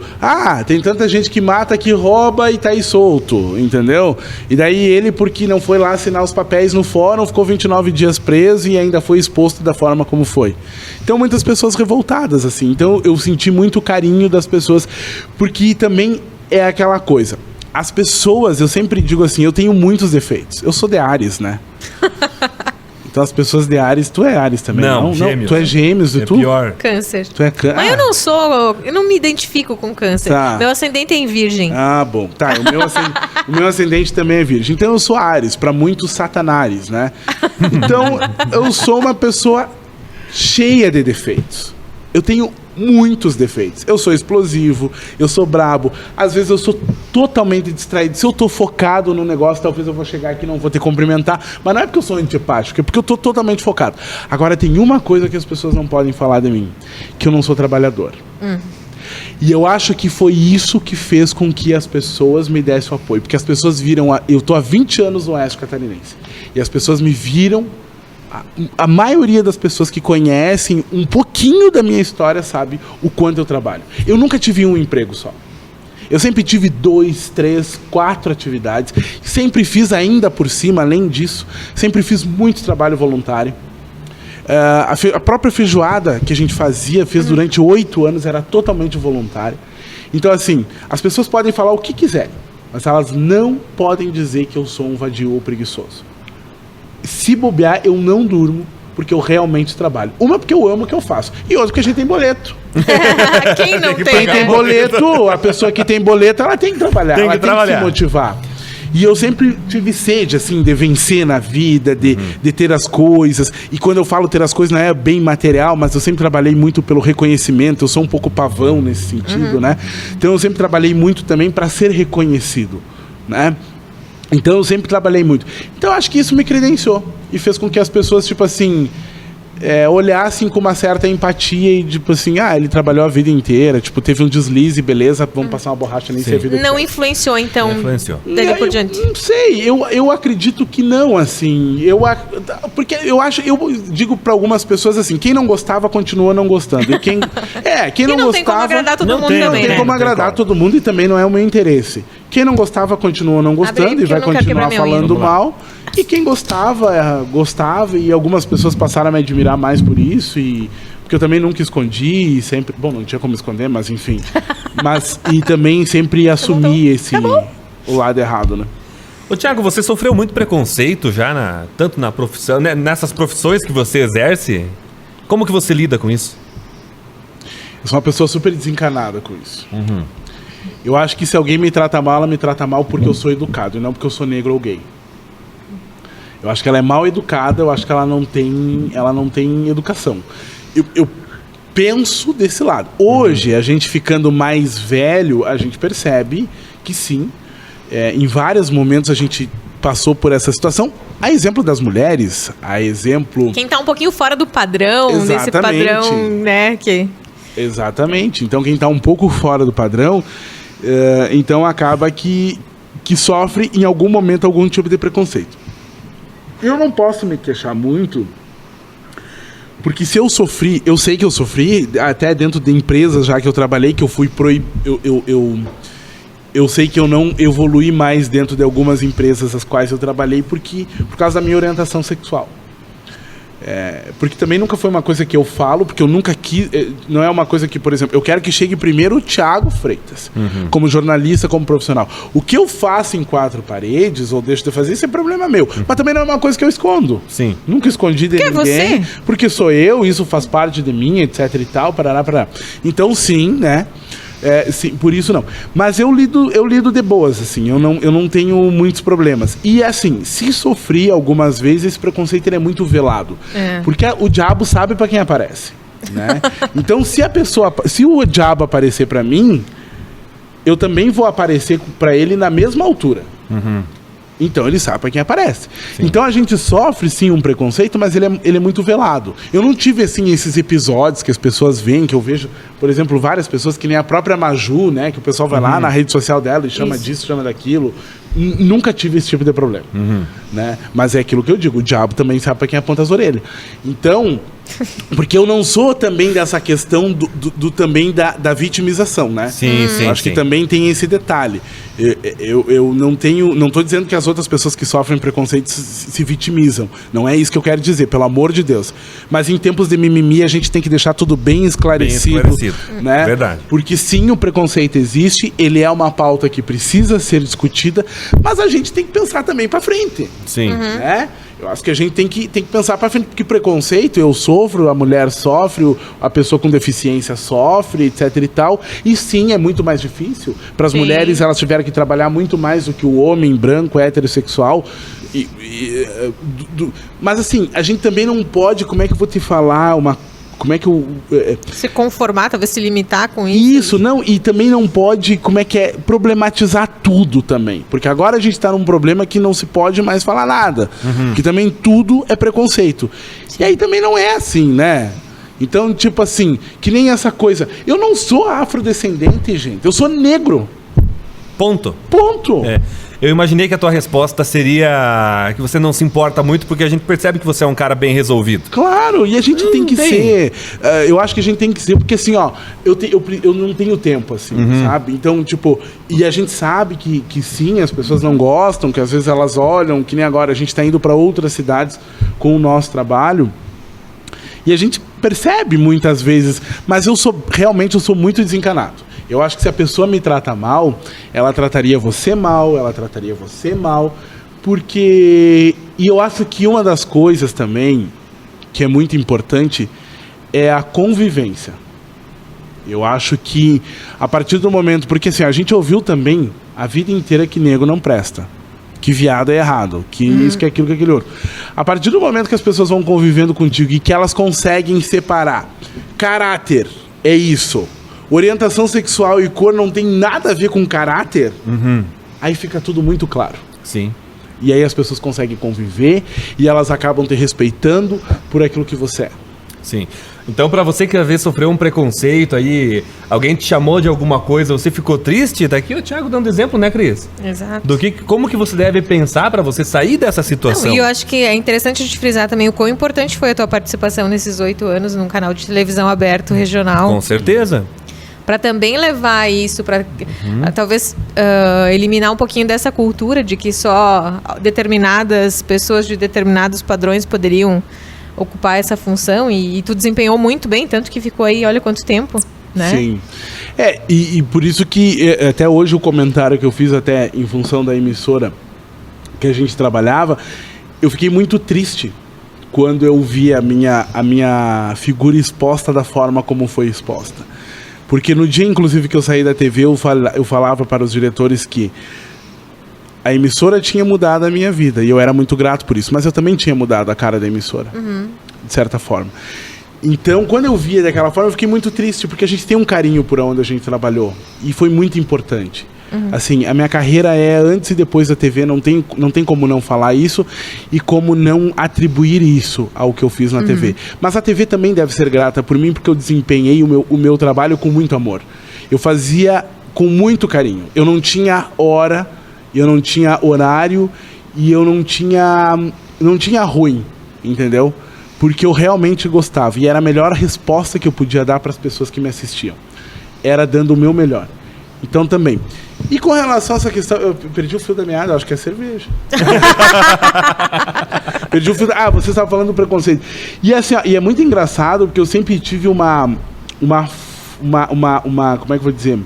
tem tanta gente que mata, que rouba e tá aí solto, entendeu? E daí ele, porque não foi lá assinar os papéis no fórum, ficou 29 dias preso e ainda foi exposto da forma como foi. Então, muitas pessoas revoltadas, assim. Então, eu senti muito carinho das pessoas, porque também é aquela coisa. As pessoas, eu sempre digo assim, eu tenho muitos defeitos. Eu sou de Áries, né? Então as pessoas de Áries, tu é Áries também, não? Gêmeos. Tu é Gêmeos, e tu? Pior. Câncer. Tu é Câncer. Mas eu não me identifico com câncer. Tá. Meu ascendente é em virgem. Bom. Tá, o meu ascendente também é virgem. Então eu sou Áries, pra muitos satanares, né? Então eu sou uma pessoa cheia de defeitos. Eu tenho muitos defeitos. Eu sou explosivo, eu sou brabo, às vezes eu sou totalmente distraído. Se eu tô focado no negócio, talvez eu vou chegar aqui e não vou te cumprimentar, mas não é porque eu sou antipático, é porque eu tô totalmente focado. Agora tem uma coisa que as pessoas não podem falar de mim, que eu não sou trabalhador. E eu acho que foi isso que fez com que as pessoas me dessem o apoio, porque as pessoas viram, eu tô há 20 anos no Oeste Catarinense, e as pessoas me viram. A maioria das pessoas que conhecem um pouquinho da minha história sabe o quanto eu trabalho. Eu nunca tive um emprego só. Eu sempre tive 2, 3, 4 atividades. Sempre fiz ainda por cima, além disso, sempre fiz muito trabalho voluntário. A própria feijoada que a gente fez durante 8 anos, era totalmente voluntária. Então, assim, as pessoas podem falar o que quiserem, mas elas não podem dizer que eu sou um vadio ou preguiçoso. Se bobear, eu não durmo, porque eu realmente trabalho. Uma, porque eu amo o que eu faço. E outra, porque a gente tem boleto. Quem não tem, Quem tem boleto, a pessoa que tem boleto, ela tem que trabalhar. Tem que se motivar. E eu sempre tive sede, assim, de vencer na vida, de ter as coisas. E quando eu falo ter as coisas, não é bem material, mas eu sempre trabalhei muito pelo reconhecimento. Eu sou um pouco pavão nesse sentido, né? Então eu sempre trabalhei muito também para ser reconhecido, né? Então eu sempre trabalhei muito. Então eu acho que isso me credenciou e fez com que as pessoas, tipo assim, olhassem com uma certa empatia e tipo assim, ele trabalhou a vida inteira, tipo, teve um deslize, beleza, vamos passar uma borracha nesse vida. Não influenciou, então, dele por diante? Não sei, eu acredito que não, assim, porque eu digo pra algumas pessoas assim, quem não gostava continua não gostando, e quem não gostava... tem como agradar todo mundo também, né? Não tem como agradar todo mundo e também não é o meu interesse. Quem não gostava continua não gostando e vai continuar falando mal. E quem gostava, gostava, e algumas pessoas passaram a me admirar mais por isso, porque eu também nunca escondi, e sempre... Bom, não tinha como esconder, mas enfim. E também sempre assumi o lado errado, né? Ô, Thiago, você sofreu muito preconceito já, tanto na profissão, nessas profissões que você exerce? Como que você lida com isso? Eu sou uma pessoa super desencanada com isso. Eu acho que se alguém me trata mal, ela me trata mal porque eu sou educado, e não porque eu sou negro ou gay. Eu acho que ela é mal educada, eu acho que ela não tem educação. Eu penso desse lado. Hoje, a gente ficando mais velho, a gente percebe que sim, em vários momentos a gente passou por essa situação. A exemplo das mulheres, a exemplo... Quem tá um pouquinho fora do padrão, desse padrão, né? Exatamente. Então, quem tá um pouco fora do padrão, então acaba que sofre em algum momento algum tipo de preconceito. Eu não posso me queixar muito, porque se eu sofri, eu sei que eu sofri, até dentro de empresas já que eu trabalhei, que eu fui eu sei que eu não evoluí mais dentro de algumas empresas as quais eu trabalhei por causa da minha orientação sexual. Porque também nunca foi uma coisa que eu falo, porque eu nunca quis... Não é uma coisa que, por exemplo, eu quero que chegue primeiro o Thiago Freitas, como jornalista, como profissional. O que eu faço em 4 paredes, ou deixo de fazer, isso é problema meu. Mas também não é uma coisa que eu escondo. Sim. Nunca escondi de ninguém. Porque sou eu, isso faz parte de mim, etc e tal, parará. Então, sim, né? Sim, por isso não. Mas eu lido de boas, assim, eu não tenho muitos problemas. E assim, se sofri algumas vezes, esse preconceito ele é muito velado. Porque o diabo sabe pra quem aparece, né? Então, se o diabo aparecer pra mim, eu também vou aparecer pra ele na mesma altura. Então ele sabe pra quem aparece. Sim. Então a gente sofre sim um preconceito, mas ele é muito velado. Eu não tive assim esses episódios que as pessoas veem, que eu vejo, por exemplo, várias pessoas, que nem a própria Maju, né? Que o pessoal vai lá na rede social dela e chama disso, chama daquilo. Nunca tive esse tipo de problema. Né? Mas é aquilo que eu digo, o diabo também sabe pra quem aponta as orelhas. Então, porque eu não sou também dessa questão também da vitimização, né? Sim, sim. Acho que também tem esse detalhe. Eu não tô dizendo que as outras pessoas que sofrem preconceito se vitimizam. Não é isso que eu quero dizer, pelo amor de Deus. Mas em tempos de mimimi, a gente tem que deixar tudo bem esclarecido. Né? Verdade. Porque sim, o preconceito existe, ele é uma pauta que precisa ser discutida, mas a gente tem que pensar também pra frente. Sim. Né? Eu acho que a gente tem que pensar pra frente, porque preconceito eu sofro, a mulher sofre, a pessoa com deficiência sofre, etc e tal. E sim, é muito mais difícil. Para as mulheres, elas tiveram que trabalhar muito mais do que o homem branco, heterossexual. Mas assim, a gente também não pode, como é que eu vou te falar, como é que eu... Se conformar, talvez se limitar com isso. Isso, não, e também não pode, problematizar tudo também. Porque agora a gente tá num problema que não se pode mais falar nada. Que também tudo é preconceito. E aí também não é assim, né? Então, tipo assim, que nem essa coisa. Eu não sou afrodescendente, gente. Eu sou negro. Ponto. Eu imaginei que a tua resposta seria que você não se importa muito, porque a gente percebe que você é um cara bem resolvido. Claro, e a gente tem que ser. Eu acho que a gente tem que ser, porque assim, ó, eu não tenho tempo, assim, sabe? Então, tipo, e a gente sabe que sim, as pessoas não gostam, que às vezes elas olham, que nem agora, a gente tá indo para outras cidades com o nosso trabalho. E a gente percebe muitas vezes, mas eu sou muito desencanado. Eu acho que se a pessoa me trata mal, ela trataria você mal, porque... E eu acho que uma das coisas também, que é muito importante, é a convivência. Eu acho que, a partir do momento... Porque assim, a gente ouviu também a vida inteira que negro não presta. Que viado é errado, que isso, que aquilo, que aquele outro. A partir do momento que as pessoas vão convivendo contigo e que elas conseguem separar caráter, é isso... Orientação sexual e cor não tem nada a ver com caráter, aí fica tudo muito claro. Sim. E aí as pessoas conseguem conviver e elas acabam te respeitando por aquilo que você é. Sim. Então, pra você que às vezes sofreu um preconceito aí, alguém te chamou de alguma coisa, você ficou triste, tá aqui o Thiago dando exemplo, né, Cris? Exato. Como que você deve pensar pra você sair dessa situação? Não, e eu acho que é interessante a gente frisar também o quão importante foi a tua participação nesses 8 anos num canal de televisão aberto, regional. Com certeza. Para também levar isso para talvez eliminar um pouquinho dessa cultura de que só determinadas pessoas de determinados padrões poderiam ocupar essa função, e tu desempenhou muito bem, tanto que ficou aí, olha quanto tempo, né? Sim. E por isso que até hoje o comentário que eu fiz até em função da emissora que a gente trabalhava, eu fiquei muito triste quando eu vi a minha figura exposta da forma como foi exposta. Porque no dia, inclusive, que eu saí da TV, eu falava para os diretores que a emissora tinha mudado a minha vida. E eu era muito grato por isso. Mas eu também tinha mudado a cara da emissora, de certa forma. Então, quando eu via daquela forma, eu fiquei muito triste. Porque a gente tem um carinho por onde a gente trabalhou. E foi muito importante. Assim, a minha carreira é antes e depois da TV. Não tem como não falar isso. E como não atribuir isso ao que eu fiz na TV. Mas a TV também deve ser grata por mim, porque eu desempenhei o meu trabalho com muito amor. Eu fazia com muito carinho. Eu não tinha hora, eu não tinha horário e eu não tinha ruim, entendeu? Porque eu realmente gostava. E era a melhor resposta que eu podia dar para as pessoas que me assistiam. Era dando o meu melhor. Então também. E com relação a essa questão, eu perdi o fio da meada, acho que é cerveja. Perdi o fio da... você estava falando do preconceito. E assim, e é muito engraçado, porque eu sempre tive uma como é que eu vou dizer?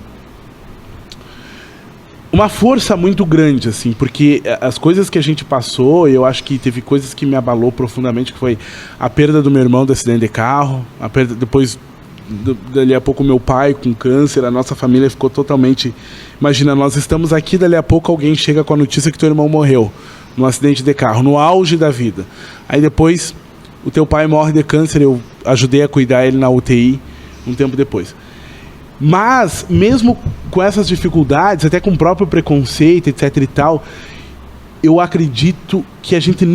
Uma força muito grande, assim, porque as coisas que a gente passou, eu acho que teve coisas que me abalou profundamente, que foi a perda do meu irmão do acidente de carro, a perda, depois dali a pouco meu pai com câncer, a nossa família ficou totalmente... Imagina, nós estamos aqui, dali a pouco alguém chega com a notícia que teu irmão morreu num acidente de carro, no auge da vida. Aí depois, o teu pai morre de câncer, eu ajudei a cuidar ele na UTI um tempo depois. Mas, mesmo com essas dificuldades, até com o próprio preconceito, etc e tal, eu acredito que a gente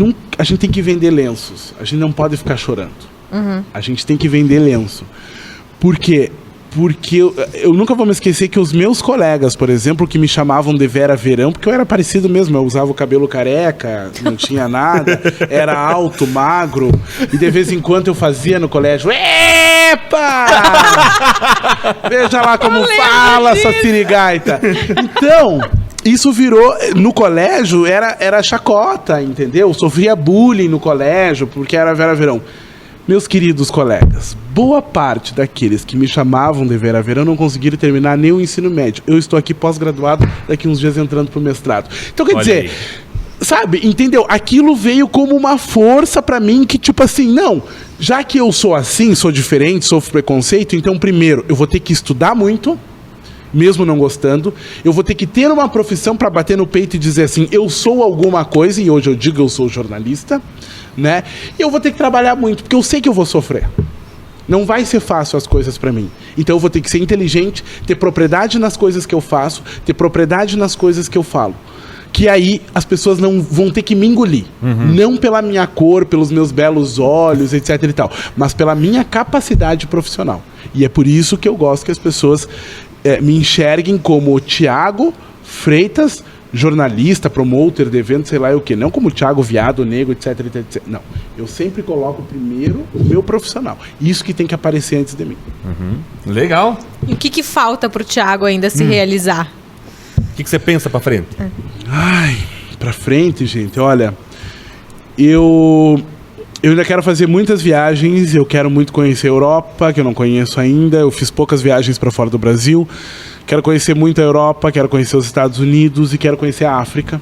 tem que vender lenços. A gente não pode ficar chorando. A gente tem que vender lenço. Por quê? Porque eu nunca vou me esquecer que os meus colegas, por exemplo, que me chamavam de Vera Verão, porque eu era parecido mesmo, eu usava o cabelo careca, não tinha nada, era alto, magro, e de vez em quando eu fazia no colégio, epa! Veja lá como fala essa sirigaita. Então, isso virou, no colégio, era chacota, entendeu? Eu sofria bullying no colégio, porque era Vera Verão. Meus queridos colegas, boa parte daqueles que me chamavam de Vera Verão não conseguiram terminar nem o ensino médio. Eu estou aqui pós-graduado, daqui uns dias entrando pro mestrado. Então, quer dizer, sabe, entendeu? Aquilo veio como uma força pra mim que, tipo assim, não, já que eu sou assim, sou diferente, sofro preconceito, então, primeiro, eu vou ter que estudar muito, mesmo não gostando, eu vou ter que ter uma profissão para bater no peito e dizer assim, eu sou alguma coisa, e hoje eu digo eu sou jornalista, né? E eu vou ter que trabalhar muito, porque eu sei que eu vou sofrer. Não vai ser fácil as coisas para mim. Então eu vou ter que ser inteligente, ter propriedade nas coisas que eu faço, ter propriedade nas coisas que eu falo. Que aí as pessoas não vão ter que me engolir. Não pela minha cor, pelos meus belos olhos, etc e tal, mas pela minha capacidade profissional. E é por isso que eu gosto que as pessoas me enxerguem como Thiago Freitas, jornalista, promoter de evento, sei lá o quê. Não como Thiago Viado, Negro, etc, etc. Não. Eu sempre coloco primeiro o meu profissional. Isso que tem que aparecer antes de mim. Legal. E o que falta pro Thiago ainda se realizar? O que você pensa pra frente? Ai, pra frente, gente, olha, eu ainda quero fazer muitas viagens, eu quero muito conhecer a Europa, que eu não conheço ainda, eu fiz poucas viagens para fora do Brasil, quero conhecer muito a Europa, quero conhecer os Estados Unidos e quero conhecer a África.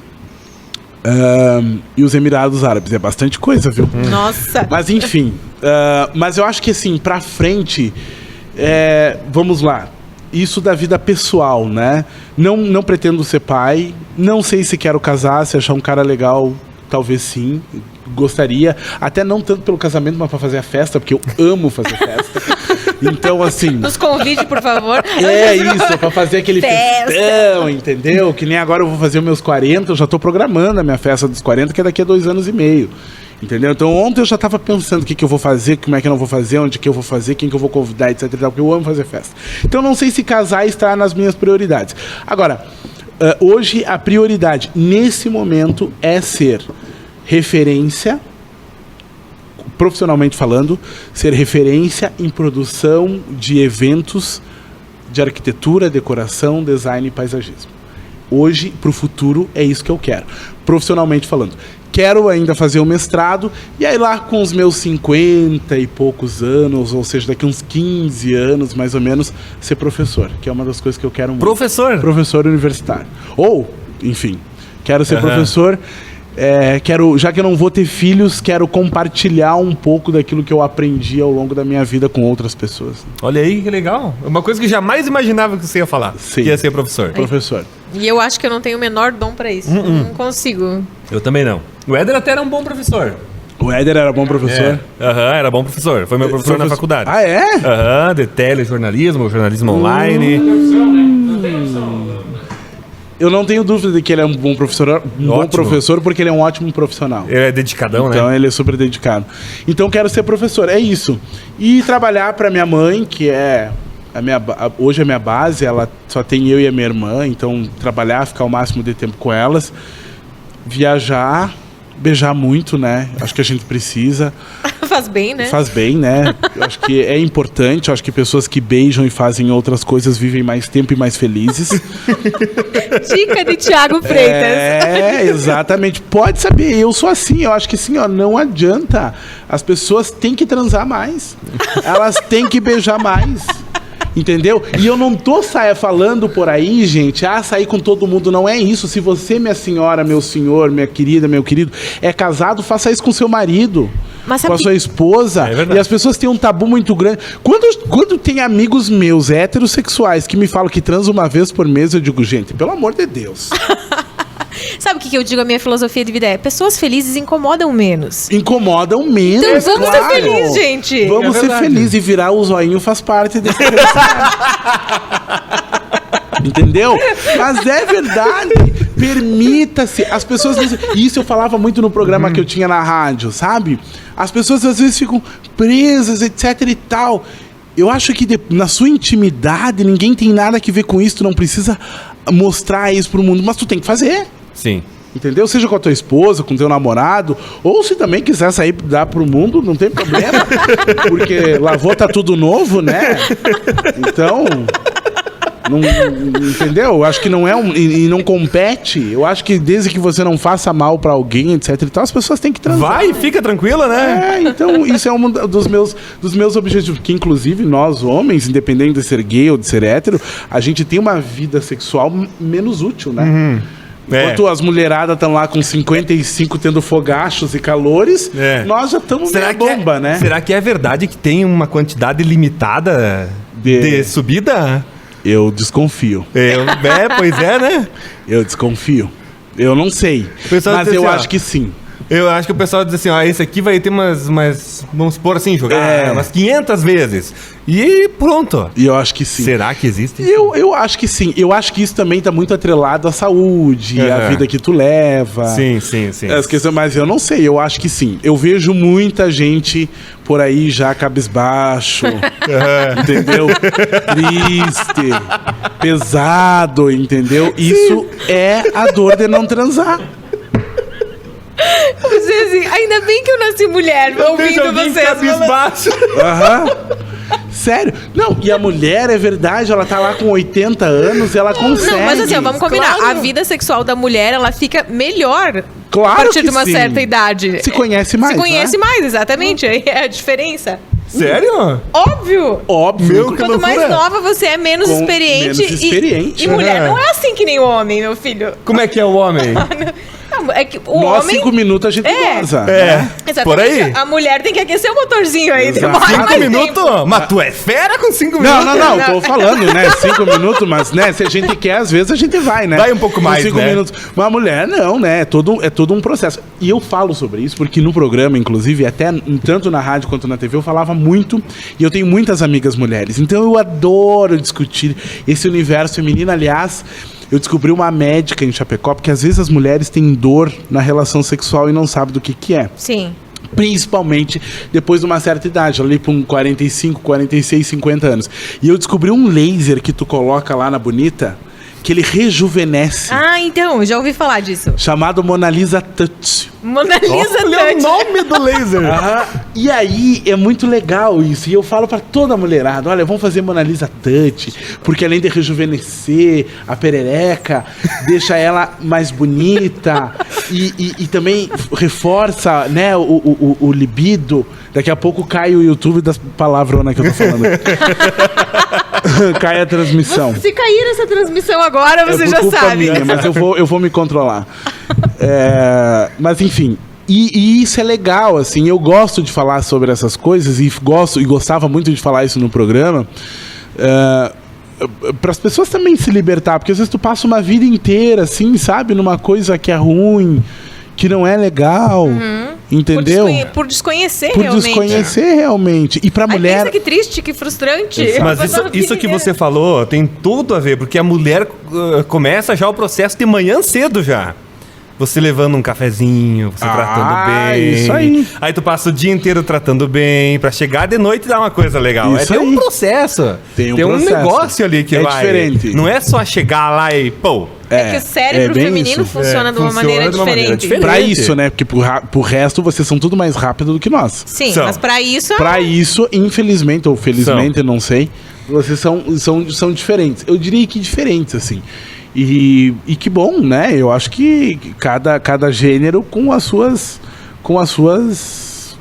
E os Emirados Árabes, é bastante coisa, viu? Nossa! Mas enfim, mas eu acho que assim, pra frente, vamos lá, isso da vida pessoal, né? Não pretendo ser pai, não sei se quero casar, se achar um cara legal, talvez sim, gostaria, até não tanto pelo casamento, mas pra fazer a festa, porque eu amo fazer festa. Então, assim... Nos convide, por favor. É isso, pra fazer aquele festão, entendeu? Que nem agora eu vou fazer os meus 40, eu já tô programando a minha festa dos 40, que é daqui a 2 anos e meio. Entendeu? Então ontem eu já tava pensando o que eu vou fazer, como é que eu não vou fazer, onde que eu vou fazer, quem que eu vou convidar, etc. Porque eu amo fazer festa. Então não sei se casar está nas minhas prioridades. Agora, hoje a prioridade nesse momento é ser referência, profissionalmente falando, ser referência em produção de eventos de arquitetura, decoração, design e paisagismo. Hoje, para o futuro, é isso que eu quero. Profissionalmente falando. Quero ainda fazer o mestrado, e aí lá com os meus 50 e poucos anos, ou seja, daqui uns 15 anos, mais ou menos, ser professor, que é uma das coisas que eu quero muito. Professor? Professor universitário. Ou, enfim, quero ser professor. Quero, já que eu não vou ter filhos, quero compartilhar um pouco daquilo que eu aprendi ao longo da minha vida com outras pessoas. Olha aí, que legal. É uma coisa que jamais imaginava que você ia falar. Sim. Que ia ser professor. Professor. E eu acho que eu não tenho o menor dom pra isso. Não consigo. Eu também não. O Éder até era um bom professor. O Éder era bom professor? Era bom professor. Foi meu professor na faculdade. Ah, é? De telejornalismo, jornalismo online. Eu não tenho dúvida de que ele é um bom professor, porque ele é um ótimo profissional. Ele é dedicadão, né? Então ele é super dedicado. Então quero ser professor, é isso. E trabalhar para minha mãe, que é hoje a minha base, ela só tem eu e a minha irmã, então trabalhar, ficar o máximo de tempo com elas, viajar, beijar muito, né? Acho que a gente precisa. Faz bem, né? Faz bem, né? Eu acho que é importante. Eu acho que pessoas que beijam e fazem outras coisas vivem mais tempo e mais felizes. Dica de Thiago Freitas. Exatamente. Pode saber, eu sou assim. Eu acho que assim, ó, não adianta. As pessoas têm que transar mais. Elas têm que beijar mais. Entendeu? E eu não tô falando por aí, gente, sair com todo mundo, não é isso. Se você, minha senhora, meu senhor, minha querida, meu querido, é casado, faça isso com seu marido, Mas com sabe a que- sua esposa. É verdade. E as pessoas têm um tabu muito grande. Quando tem amigos meus, heterossexuais, que me falam que transam uma vez por mês, eu digo, gente, pelo amor de Deus. Sabe o que eu digo? A minha filosofia de vida é: pessoas felizes incomodam menos. Incomodam menos. Então vamos claro. ser felizes, gente. Vamos É ser verdade. felizes e virar o zoinho faz parte desse felicidade. Entendeu? Mas é verdade. Permita-se. As pessoas. Isso eu falava muito no programa que eu tinha na rádio, sabe? As pessoas às vezes ficam presas, etc e tal. Eu acho que na sua intimidade ninguém tem nada que ver com isso. Tu não precisa mostrar isso pro mundo, mas tu tem que fazer. Sim. Entendeu? Seja com a tua esposa, com o teu namorado, ou se também quiser sair dar pro mundo, não tem problema. Porque lavou, tá tudo novo, né? Então, não, entendeu? Eu acho que não é e não compete. Eu acho que desde que você não faça mal pra alguém, etc e tal, as pessoas têm que transar. Vai, fica tranquila, né? Então isso é um dos meus objetivos. Que inclusive nós, homens, independente de ser gay ou de ser hétero, a gente tem uma vida sexual menos útil, né? Enquanto as mulheradas estão lá com 55 tendo fogachos e calores, nós já estamos na bomba, né? Será que é verdade que tem uma quantidade limitada de subida? Eu desconfio. Pois é, né? Eu desconfio. Eu não sei. O pessoal Mas diz eu assim, ó, acho que sim. Eu acho que o pessoal diz assim, ó, esse aqui vai ter umas vamos supor assim, jogar umas 500 vezes. E pronto. E eu acho que sim. Será que existe? Eu acho que sim. Eu acho que isso também tá muito atrelado à saúde, à vida que tu leva. Sim. As questões, mas eu não sei, eu acho que sim. Eu vejo muita gente por aí já cabisbaixo, entendeu? Triste, pesado, entendeu? Isso é a dor de não transar. Vou dizer assim, ainda bem que eu nasci mulher, ouvindo vocês. cabisbaixo. Aham. Sério? Não, e a mulher, é verdade, ela tá lá com 80 anos, ela consegue. Não, mas assim, ó, vamos combinar. Claro. A vida sexual da mulher, ela fica melhor Claro a partir que de uma sim. certa idade. Se conhece mais, Se conhece né? mais, exatamente. Aí é a diferença. Sério? Óbvio. Óbvio. Meu, que Quanto mais loucura. nova você é, menos Com- experiente. menos experiente. E mulher não é assim que nem o homem, meu filho. Como é que é o homem? É que o Nós, homem... 5 minutos, a gente É. goza. Exatamente. Por aí. A mulher tem que aquecer o motorzinho aí. Exato. Demora 5 mais minutos? tempo. Mas tu é fera com 5 Não, minutos? não, tô falando, né? 5 minutos, mas, né? Se a gente quer, às vezes a gente vai, né? Vai um pouco mais, 5 né? minutos. Mas a mulher, não, né? É todo um processo. E eu falo sobre isso, porque no programa, inclusive, até tanto na rádio quanto na TV, eu falava muito. E eu tenho muitas amigas mulheres. Então eu adoro discutir esse universo feminino. Aliás, eu descobri uma médica em Chapecó, porque às vezes as mulheres têm dor na relação sexual e não sabem do que é. Sim. Principalmente depois de uma certa idade, ali com 45, 46, 50 anos. E eu descobri um laser que tu coloca lá na Bonita, que ele rejuvenesce, Ah, então, já ouvi falar disso. chamado Mona Lisa Touch. Mona Lisa Olha o Touch. nome do laser. E aí é muito legal isso. E eu falo pra toda a mulherada: olha, vamos fazer Mona Lisa Touch, porque além de rejuvenescer a perereca, deixa ela mais bonita e também reforça, né, o libido. Daqui a pouco cai o YouTube das palavronas que eu tô falando. Cai a transmissão. Se cair essa transmissão agora, você por já culpa sabe. minha, mas eu vou me controlar. Mas enfim, e isso é legal, assim, eu gosto de falar sobre essas coisas e gostava muito de falar isso no programa. Para as pessoas também se libertar, porque às vezes tu passa uma vida inteira, assim, sabe, numa coisa que é ruim, que não é legal, entendeu? Por desconhecer, Por realmente. desconhecer realmente. E pra Ai, mulher. pensa que triste, que frustrante. Mas Passar a vida isso que inteira. você falou tem tudo a ver, porque a mulher começa já o processo de manhã cedo já. Você levando um cafezinho, você tratando bem. Isso aí. Aí tu passa o dia inteiro tratando bem, pra chegar de noite e dar uma coisa legal. Isso Tem um aí. processo. Tem um um processo. negócio ali que É vai. diferente. Não é só chegar lá e, pô. É que o cérebro bem feminino isso. funciona de uma maneira diferente. Pra isso, né? Porque pro resto vocês são tudo mais rápido do que nós. Sim, São. mas pra isso... Pra isso, infelizmente ou felizmente, eu não sei, vocês são diferentes. Eu diria que diferentes, assim. E que bom, né? Eu acho que cada gênero com as suas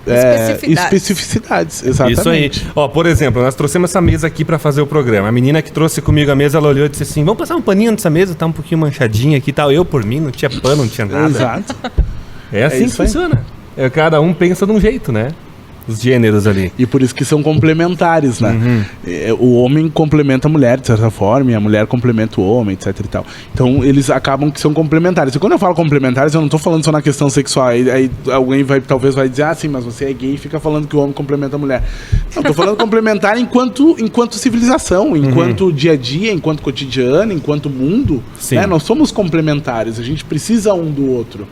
especificidades. Exatamente. Isso aí. Ó, por exemplo, nós trouxemos essa mesa aqui pra fazer o programa. A menina que trouxe comigo a mesa, ela olhou e disse assim, vamos passar um paninho nessa mesa, tá um pouquinho manchadinha aqui e tal. Eu, por mim, não tinha pano, não tinha nada. Exato. É assim que isso aí. funciona. Cada um pensa de um jeito, né? Os gêneros ali. E por isso que são complementares, né? O homem complementa a mulher, de certa forma, e a mulher complementa o homem, etc e tal. Então, eles acabam que são complementares. E quando eu falo complementares, eu não tô falando só na questão sexual. Aí alguém talvez vai dizer, sim, mas você é gay e fica falando que o homem complementa a mulher. Não, tô falando complementar enquanto civilização, enquanto dia a dia, enquanto cotidiano, enquanto mundo. Sim. Né? Nós somos complementares, a gente precisa um do outro.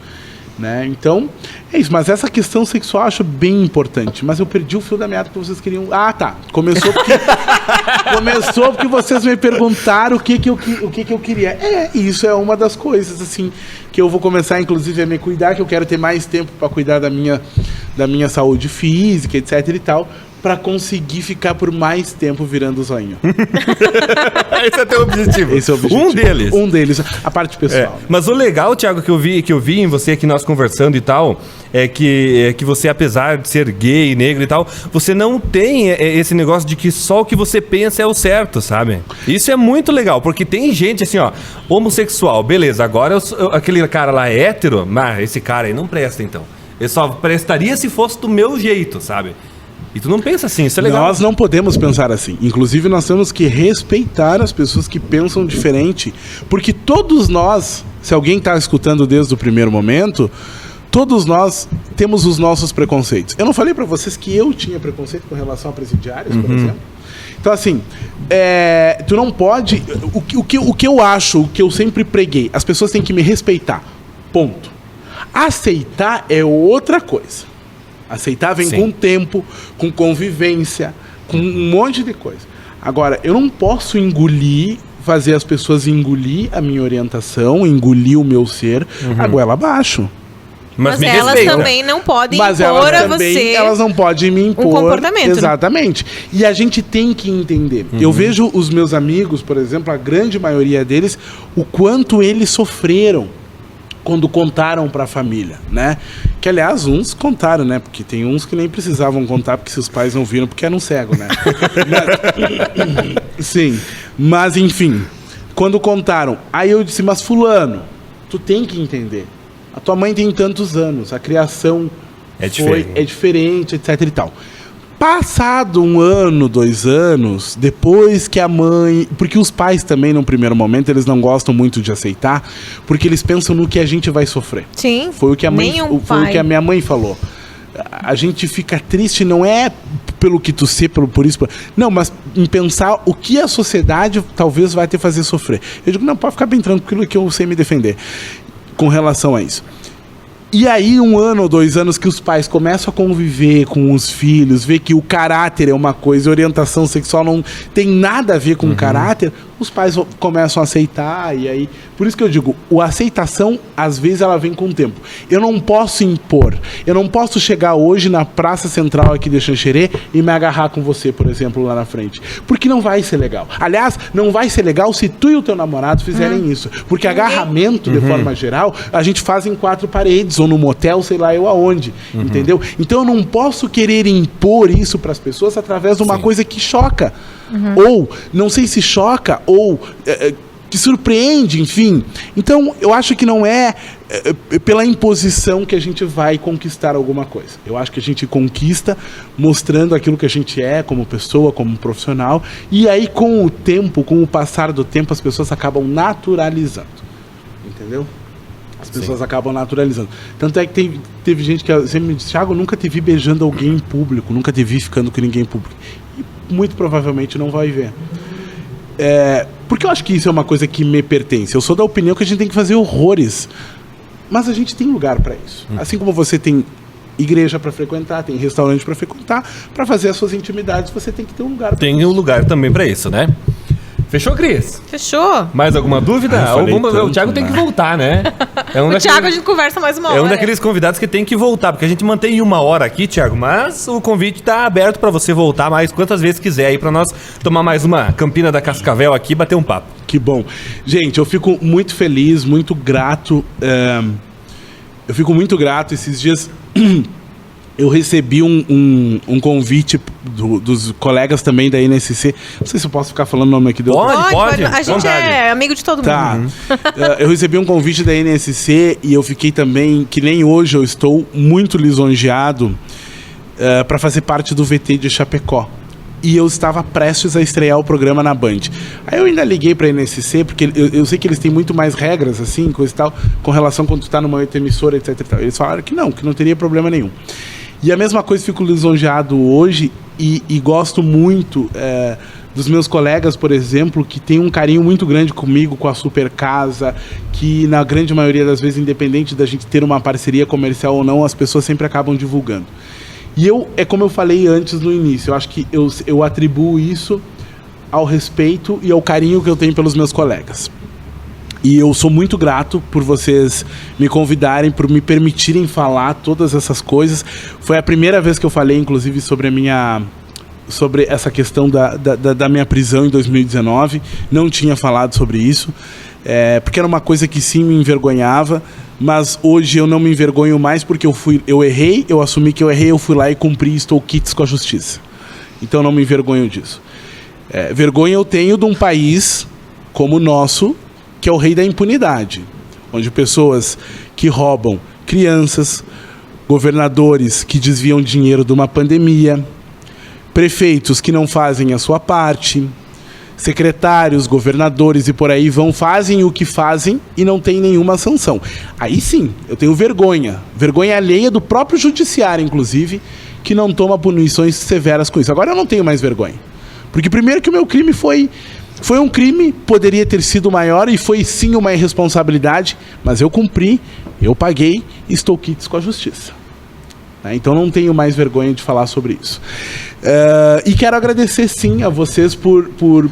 Né? Então, é isso. Mas essa questão sexual eu acho bem importante. Mas eu perdi o fio da meada que vocês queriam... Ah, tá. Começou porque vocês me perguntaram o que eu queria. Isso é uma das coisas, assim, que eu vou começar, inclusive, a me cuidar, que eu quero ter mais tempo para cuidar da minha saúde física, etc e tal, para conseguir ficar por mais tempo virando o zoinho. Esse é teu objetivo. Esse é o objetivo. Um deles, a parte pessoal. Mas o legal, Thiago, que eu vi em você aqui, nós conversando e tal, é que você, apesar de ser gay, negro e tal, você não tem esse negócio de que só o que você pensa é o certo, sabe? Isso é muito legal, porque tem gente assim, ó, homossexual, beleza, agora aquele cara lá é hétero, mas esse cara aí não presta, então. Ele só prestaria se fosse do meu jeito, sabe? E tu não pensa assim, isso é legal. Nós não podemos pensar assim. Inclusive, nós temos que respeitar as pessoas que pensam diferente. Porque todos nós, se alguém está escutando desde o primeiro momento, todos nós temos os nossos preconceitos. Eu não falei para vocês que eu tinha preconceito com relação a presidiários, por exemplo? Então, assim, tu não pode... O que eu acho, o que eu sempre preguei, as pessoas têm que me respeitar. Ponto. Aceitar é outra coisa. Aceitar vem com tempo, com convivência, com um monte de coisa. Agora, eu não posso fazer as pessoas engolir a minha orientação, engolir o meu ser, a goela abaixo. Mas elas também não podem impor a você. Elas não podem me impor um comportamento. Exatamente. Né? E a gente tem que entender. Eu vejo os meus amigos, por exemplo, a grande maioria deles, o quanto eles sofreram quando contaram para a família, né? Que, aliás, uns contaram, né? Porque tem uns que nem precisavam contar porque seus pais não viram porque eram cegos, né? Sim. Mas, enfim, quando contaram, aí eu disse, mas fulano, tu tem que entender. A tua mãe tem tantos anos, a criação é diferente, etc e tal. Passado 1 ano, 2 anos, depois que a mãe... Porque os pais também, num primeiro momento, eles não gostam muito de aceitar, porque eles pensam no que a gente vai sofrer. Sim. Foi o que a minha mãe falou. A gente fica triste, não é pelo que tu ser, por isso... Não, mas em pensar o que a sociedade talvez vai te fazer sofrer. Eu digo, não, pode ficar bem tranquilo que eu sei me defender com relação a isso. E aí, 1 ano ou 2 anos que os pais começam a conviver com os filhos, ver que o caráter é uma coisa, a orientação sexual não tem nada a ver com o caráter, os pais começam a aceitar, e aí... Por isso que eu digo, a aceitação, às vezes, ela vem com o tempo. Eu não posso impor, eu não posso chegar hoje na praça central aqui de Xanxerê e me agarrar com você, por exemplo, lá na frente. Porque não vai ser legal. Aliás, não vai ser legal se tu e o teu namorado fizerem isso. Porque agarramento, de forma geral, a gente faz em 4 paredes, ou no motel, sei lá eu aonde, entendeu? Então eu não posso querer impor isso para as pessoas através de uma coisa que choca. Ou, não sei se choca, ou que surpreende, enfim. Então, eu acho que não é pela imposição que a gente vai conquistar alguma coisa. Eu acho que a gente conquista mostrando aquilo que a gente é como pessoa, como profissional, e aí com o tempo, com o passar do tempo, as pessoas acabam naturalizando. Entendeu? As pessoas acabam naturalizando. Tanto é que teve gente que sempre me disse, Thiago, eu nunca te vi beijando alguém em público, nunca te vi ficando com ninguém em público. E muito provavelmente não vai ver. Porque eu acho que isso é uma coisa que me pertence. Eu sou da opinião que a gente tem que fazer horrores. Mas a gente tem lugar para isso. Assim como você tem igreja para frequentar, tem restaurante para frequentar, para fazer as suas intimidades, você tem que ter um lugar pra Tem um lugar também para isso, né? Fechou, Cris? Fechou. Mais alguma dúvida? O Thiago tem que voltar, né? O Thiago a gente conversa mais uma hora. É um daqueles convidados que tem que voltar, porque a gente mantém 1 hora aqui, Thiago, mas o convite tá aberto para você voltar mais quantas vezes quiser aí para nós tomar mais uma Campina da Cascavel aqui e bater um papo. Que bom. Gente, eu fico muito feliz, muito grato. Eu fico muito grato esses dias. eu recebi um convite dos colegas também da INSC. Não sei se eu posso ficar falando o nome aqui do... Pode. A gente Vontade. é amigo de todo mundo. Tá. Eu recebi um convite da INSC e eu fiquei também, que nem hoje eu estou, muito lisonjeado para fazer parte do VT de Chapecó. E eu estava prestes a estrear o programa na Band. Aí eu ainda liguei para a INSC, porque eu sei que eles têm muito mais regras, assim, coisa e tal, com relação quando tu tá numa outra emissora, etc e tal. Eles falaram que não teria problema nenhum. E a mesma coisa, fico lisonjeado hoje e gosto muito dos meus colegas, por exemplo, que tem um carinho muito grande comigo, com a Super Casa, que na grande maioria das vezes, independente da gente ter uma parceria comercial ou não, as pessoas sempre acabam divulgando. E é como eu falei antes no início, eu acho que eu atribuo isso ao respeito e ao carinho que eu tenho pelos meus colegas. E eu sou muito grato por vocês me convidarem, por me permitirem falar todas essas coisas. Foi a primeira vez que eu falei, inclusive, sobre essa questão da minha prisão em 2019. Não tinha falado sobre isso, porque era uma coisa que sim me envergonhava. Mas hoje eu não me envergonho mais porque eu errei, eu assumi que eu errei, eu fui lá e cumpri e estou quites com a justiça. Então eu não me envergonho disso. Vergonha eu tenho de um país como o nosso, que é o rei da impunidade, onde pessoas que roubam crianças, governadores que desviam dinheiro de uma pandemia, prefeitos que não fazem a sua parte, secretários, governadores e por aí fazem o que fazem e não tem nenhuma sanção. Aí sim, eu tenho vergonha alheia do próprio judiciário, inclusive, que não toma punições severas com isso. Agora eu não tenho mais vergonha, porque primeiro que o meu crime foi um crime, poderia ter sido maior e foi sim uma irresponsabilidade, mas eu cumpri, eu paguei e estou quites com a justiça. Então não tenho mais vergonha de falar sobre isso. E quero agradecer sim a vocês por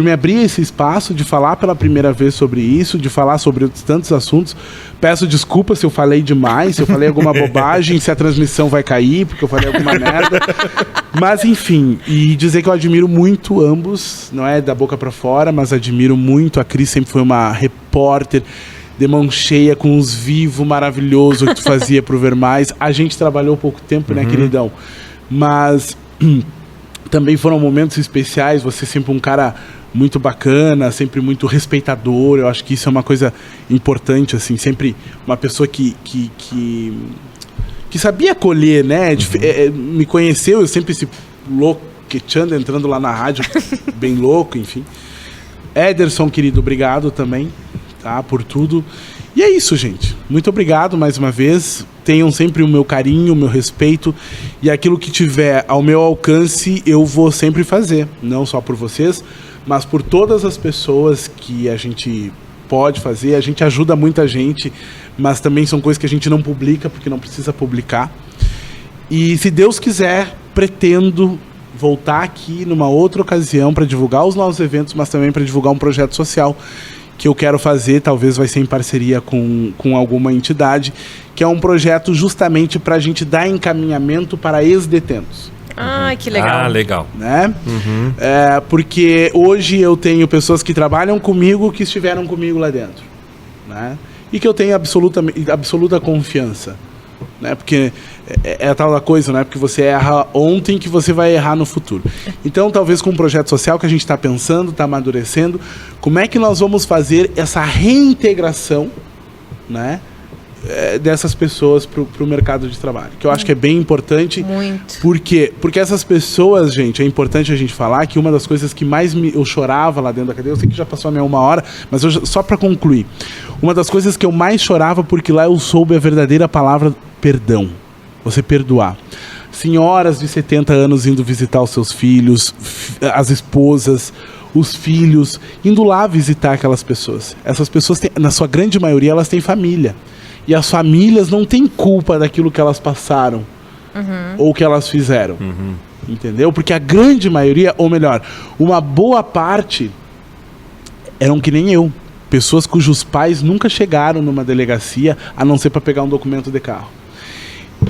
me abrir esse espaço de falar pela primeira vez sobre isso, de falar sobre tantos assuntos. Peço desculpa se eu falei demais, se eu falei alguma bobagem, se a transmissão vai cair, porque eu falei alguma merda. Mas enfim, e dizer que eu admiro muito ambos, não é da boca para fora, mas admiro muito. A Cris sempre foi uma repórter de mão cheia, com os vivos maravilhoso que tu fazia pro Ver Mais. A gente trabalhou pouco tempo, né, queridão? Mas também foram momentos especiais. Você sempre um cara muito bacana, sempre muito respeitador. Eu acho que isso é uma coisa importante, assim, sempre uma pessoa que sabia acolher, né? Me conheceu, eu sempre esse louco quechando, entrando lá na rádio, bem louco, enfim. Ederson, querido, obrigado também, tá, por tudo. E é isso, gente. Muito obrigado mais uma vez. Tenham sempre o meu carinho, o meu respeito. E aquilo que tiver ao meu alcance, eu vou sempre fazer. Não só por vocês, mas por todas as pessoas que a gente pode fazer. A gente ajuda muita gente, mas também são coisas que a gente não publica, porque não precisa publicar. E se Deus quiser, pretendo voltar aqui numa outra ocasião para divulgar os novos eventos, mas também para divulgar um projeto social que eu quero fazer, talvez vai ser em parceria com alguma entidade, que é um projeto justamente para a gente dar encaminhamento para ex-detentos. Ah, que legal. Ah, legal. Né? Porque hoje eu tenho pessoas que trabalham comigo, que estiveram comigo lá dentro, né? E que eu tenho absoluta confiança, né? Porque é a tal da coisa, né? Porque você erra ontem que você vai errar no futuro. Então, talvez com um projeto social que a gente está pensando, está amadurecendo, como é que nós vamos fazer essa reintegração, né, dessas pessoas para o mercado de trabalho, que eu acho que é bem importante. Muito. Por quê? Porque essas pessoas, gente, é importante a gente falar que uma das coisas que mais eu chorava lá dentro da cadeia, eu sei que já passou a minha 1 hora, mas só para concluir, uma das coisas que eu mais chorava, porque lá eu soube a verdadeira palavra perdão, você perdoar. Senhoras de 70 anos indo visitar os seus filhos, as esposas, os filhos, indo lá visitar aquelas pessoas. Essas pessoas, na sua grande maioria, elas têm família. E as famílias não têm culpa daquilo que elas passaram ou que elas fizeram. Entendeu? Porque a grande maioria, ou melhor, uma boa parte eram que nem eu. Pessoas cujos pais nunca chegaram numa delegacia, a não ser para pegar um documento de carro.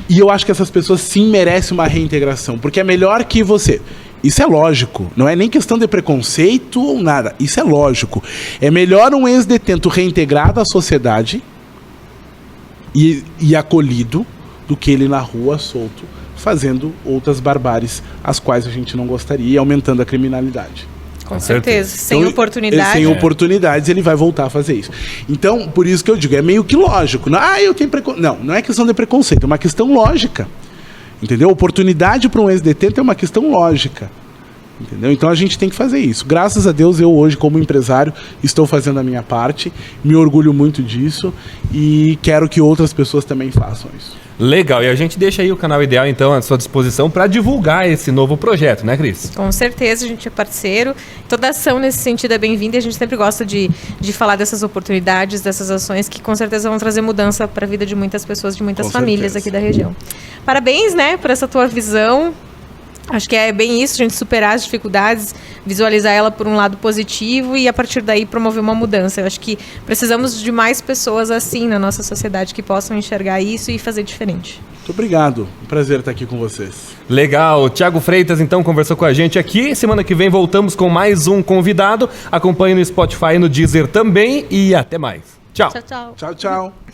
E eu acho que essas pessoas sim merecem uma reintegração, porque é melhor que você... Isso é lógico, não é nem questão de preconceito ou nada, isso é lógico. É melhor um ex-detento reintegrado à sociedade e acolhido, do que ele na rua solto, fazendo outras barbáries as quais a gente não gostaria e aumentando a criminalidade. Com certeza. Sem Então, oportunidade. Sem oportunidades, ele vai voltar a fazer isso. Então, por isso que eu digo, é meio que lógico. Eu tenho preconceito. Não, não é questão de preconceito, é uma questão lógica. Entendeu? Oportunidade para um ex-detento é uma questão lógica. Entendeu? Então a gente tem que fazer isso. Graças a Deus, eu hoje, como empresário, estou fazendo a minha parte, me orgulho muito disso e quero que outras pessoas também façam isso. Legal, e a gente deixa aí o Canal Ideal, então, à sua disposição para divulgar esse novo projeto, né, Cris? Com certeza, a gente é parceiro. Toda ação nesse sentido é bem-vinda e a gente sempre gosta de falar dessas oportunidades, dessas ações que com certeza vão trazer mudança para a vida de muitas pessoas, de muitas famílias aqui da região. Parabéns, né, por essa tua visão. Acho que é bem isso, a gente superar as dificuldades, visualizar ela por um lado positivo e a partir daí promover uma mudança. Eu acho que precisamos de mais pessoas assim na nossa sociedade que possam enxergar isso e fazer diferente. Muito obrigado, um prazer estar aqui com vocês. Legal, Thiago Freitas então conversou com a gente aqui. Semana que vem voltamos com mais um convidado. Acompanhe no Spotify e no Deezer também e até mais. Tchau. Tchau, tchau. Tchau, tchau.